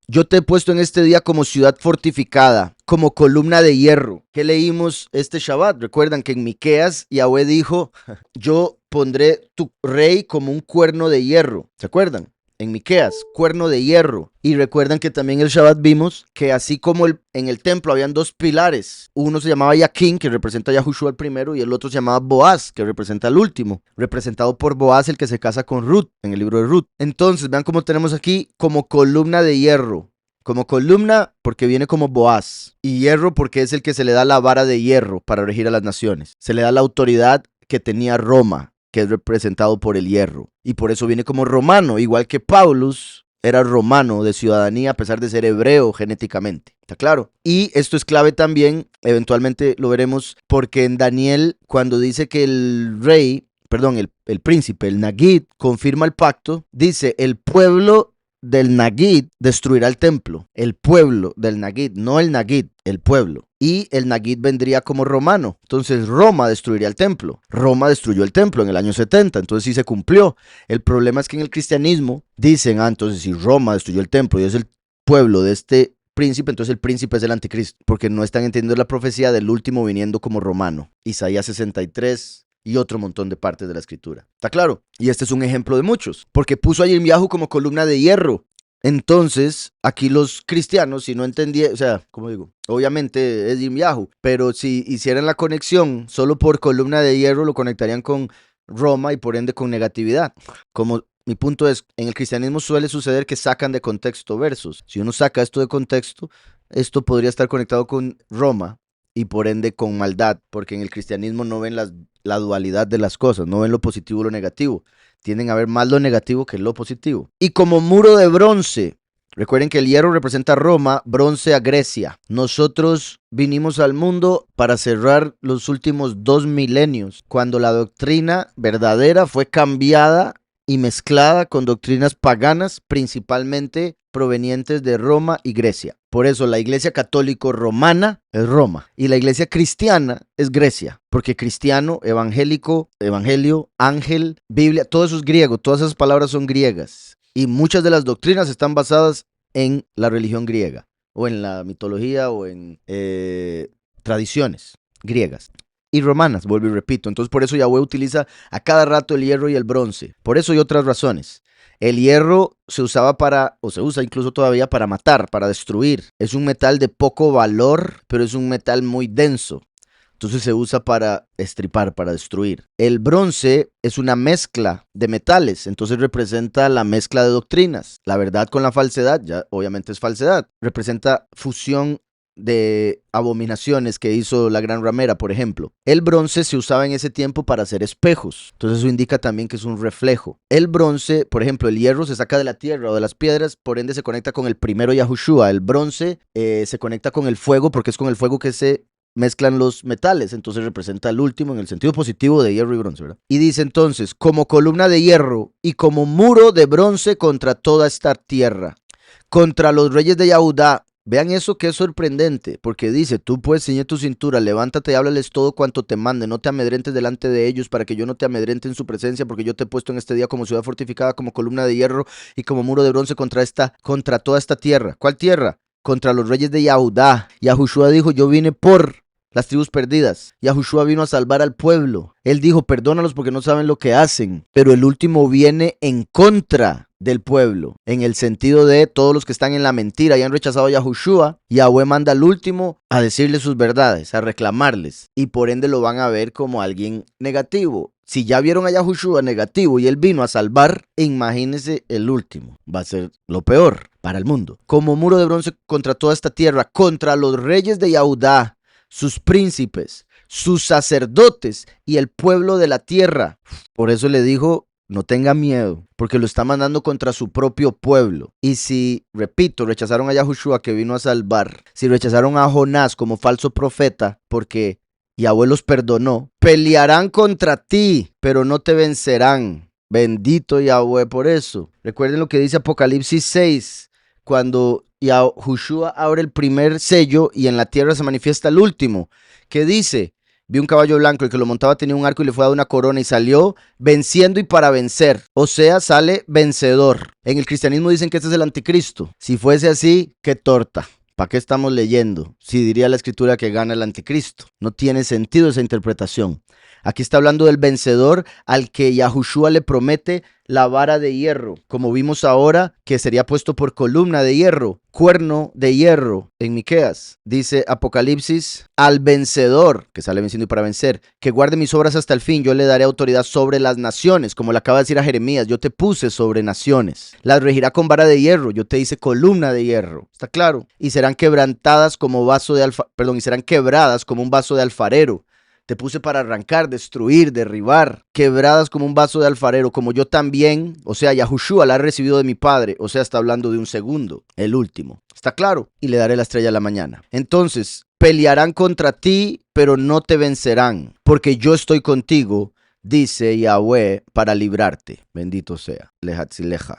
Yo te he puesto en este día como ciudad fortificada, como columna de hierro. ¿Qué leímos este Shabbat? Recuerdan que en Miqueas Yahweh dijo, yo pondré tu rey como un cuerno de hierro. ¿Se acuerdan? En Miqueas, cuerno de hierro. Y recuerdan que también el Shabbat vimos que así como en el templo habían dos pilares, uno se llamaba Yaquín, que representa a Yahushua el primero, y el otro se llamaba Boaz, que representa al último, representado por Boaz, el que se casa con Ruth, en el libro de Ruth. Entonces, vean cómo tenemos aquí como columna de hierro. Como columna porque viene como Boaz, y hierro porque es el que se le da la vara de hierro para regir a las naciones. Se le da la autoridad que tenía Roma, que es representado por el hierro. Y por eso viene como romano, igual que Paulus era romano de ciudadanía a pesar de ser hebreo genéticamente. ¿Está claro? Y esto es clave también, eventualmente lo veremos, porque en Daniel, cuando dice que el rey, perdón, el príncipe, el Nagid, confirma el pacto, dice, el pueblo del Nagid destruirá el templo. El pueblo del Nagid, no el Nagid, el pueblo. Y el Nagid vendría como romano. Entonces Roma destruiría el templo. Roma destruyó el templo en el año 70, entonces sí se cumplió. El problema es que en el cristianismo dicen, entonces si Roma destruyó el templo y es el pueblo de este príncipe, entonces el príncipe es el anticristo, porque no están entendiendo la profecía del último viniendo como romano. Isaías 63 y otro montón de partes de la escritura. ¿Está claro? Y este es un ejemplo de muchos, porque puso a Yirmiyahu como columna de hierro. Entonces, aquí los cristianos, si no entendían, o sea, como digo, obviamente es Yirmiyahu, pero si hicieran la conexión solo por columna de hierro, lo conectarían con Roma y por ende con negatividad. Como mi punto es, en el cristianismo suele suceder que sacan de contexto versos. Si uno saca esto de contexto, esto podría estar conectado con Roma y por ende con maldad, porque en el cristianismo no ven la dualidad de las cosas, no ven lo positivo y lo negativo. Tienden a ver más lo negativo que lo positivo. Y como muro de bronce, recuerden que el hierro representa a Roma, bronce a Grecia. Nosotros vinimos al mundo para cerrar los últimos 2 milenios, cuando la doctrina verdadera fue cambiada y mezclada con doctrinas paganas, principalmente provenientes de Roma y Grecia. Por eso la iglesia católico romana es Roma y la iglesia cristiana es Grecia, porque cristiano, evangélico, evangelio, ángel, Biblia, todo eso es griego, todas esas palabras son griegas y muchas de las doctrinas están basadas en la religión griega o en la mitología o en tradiciones griegas y romanas, vuelvo y repito. Entonces por eso Yahweh utiliza a cada rato el hierro y el bronce. Por eso y otras razones. El hierro se usaba para, o se usa incluso todavía para matar, para destruir. Es un metal de poco valor, pero es un metal muy denso. Entonces se usa para estripar, para destruir. El bronce es una mezcla de metales, entonces representa la mezcla de doctrinas. La verdad con la falsedad, ya obviamente es falsedad. Representa fusión de abominaciones que hizo la gran ramera, por ejemplo. El bronce se usaba en ese tiempo para hacer espejos, entonces eso indica también que es un reflejo. El bronce, por ejemplo, el hierro se saca de la tierra o de las piedras, por ende se conecta con el primero Yahushua. El bronce se conecta con el fuego porque es con el fuego que se mezclan los metales, entonces representa el último en el sentido positivo de hierro y bronce, ¿verdad? Y dice entonces, como columna de hierro y como muro de bronce contra toda esta tierra, contra los reyes de Yahudá. Vean eso que es sorprendente, porque dice, tú puedes ceñir tu cintura, levántate y háblales todo cuanto te mande, no te amedrentes delante de ellos para que yo no te amedrente en su presencia, porque yo te he puesto en este día como ciudad fortificada, como columna de hierro y como muro de bronce contra toda esta tierra. ¿Cuál tierra? Contra los reyes de Yahudá. Yahushua dijo, yo vine por las tribus perdidas. Yahushua vino a salvar al pueblo. Él dijo, perdónalos porque no saben lo que hacen, pero el último viene en contra del pueblo, en el sentido de todos los que están en la mentira y han rechazado a Yahushua. Yahweh manda al último a decirles sus verdades, a reclamarles, y por ende lo van a ver como alguien negativo. Si ya vieron a Yahushua negativo y él vino a salvar, imagínense el último. Va a ser lo peor para el mundo. Como muro de bronce contra toda esta tierra, contra los reyes de Yahudá, sus príncipes, sus sacerdotes y el pueblo de la tierra. Por eso le dijo, no tenga miedo, porque lo está mandando contra su propio pueblo. Y si, repito, rechazaron a Yahushua que vino a salvar, si rechazaron a Jonás como falso profeta, porque Yahweh los perdonó, pelearán contra ti, pero no te vencerán. Bendito Yahweh por eso. Recuerden lo que dice Apocalipsis 6, cuando Yahushua abre el primer sello y en la tierra se manifiesta el último, que dice: vi un caballo blanco, el que lo montaba tenía un arco y le fue dado una corona y salió venciendo y para vencer. O sea, sale vencedor. En el cristianismo dicen que este es el anticristo. Si fuese así, qué torta. ¿Para qué estamos leyendo? Si diría la escritura que gana el anticristo. No tiene sentido esa interpretación. Aquí está hablando del vencedor al que Yahushua le promete la vara de hierro, como vimos ahora, que sería puesto por columna de hierro, cuerno de hierro en Miqueas. Dice Apocalipsis: al vencedor, que sale venciendo y para vencer, que guarde mis obras hasta el fin, yo le daré autoridad sobre las naciones, como le acaba de decir a Jeremías, yo te puse sobre naciones. Las regirá con vara de hierro, yo te hice columna de hierro. ¿Está claro? Y serán quebrantadas como y serán quebradas como un vaso de alfarero. Te puse para arrancar, destruir, derribar, quebradas como un vaso de alfarero, como yo también, o sea, Yahushua la ha recibido de mi Padre, o sea, está hablando de un segundo, el último. ¿Está claro? Y le daré la estrella a la mañana. Entonces, pelearán contra ti, pero no te vencerán, porque yo estoy contigo, dice Yahweh, para librarte. Bendito sea. Lehatzileja.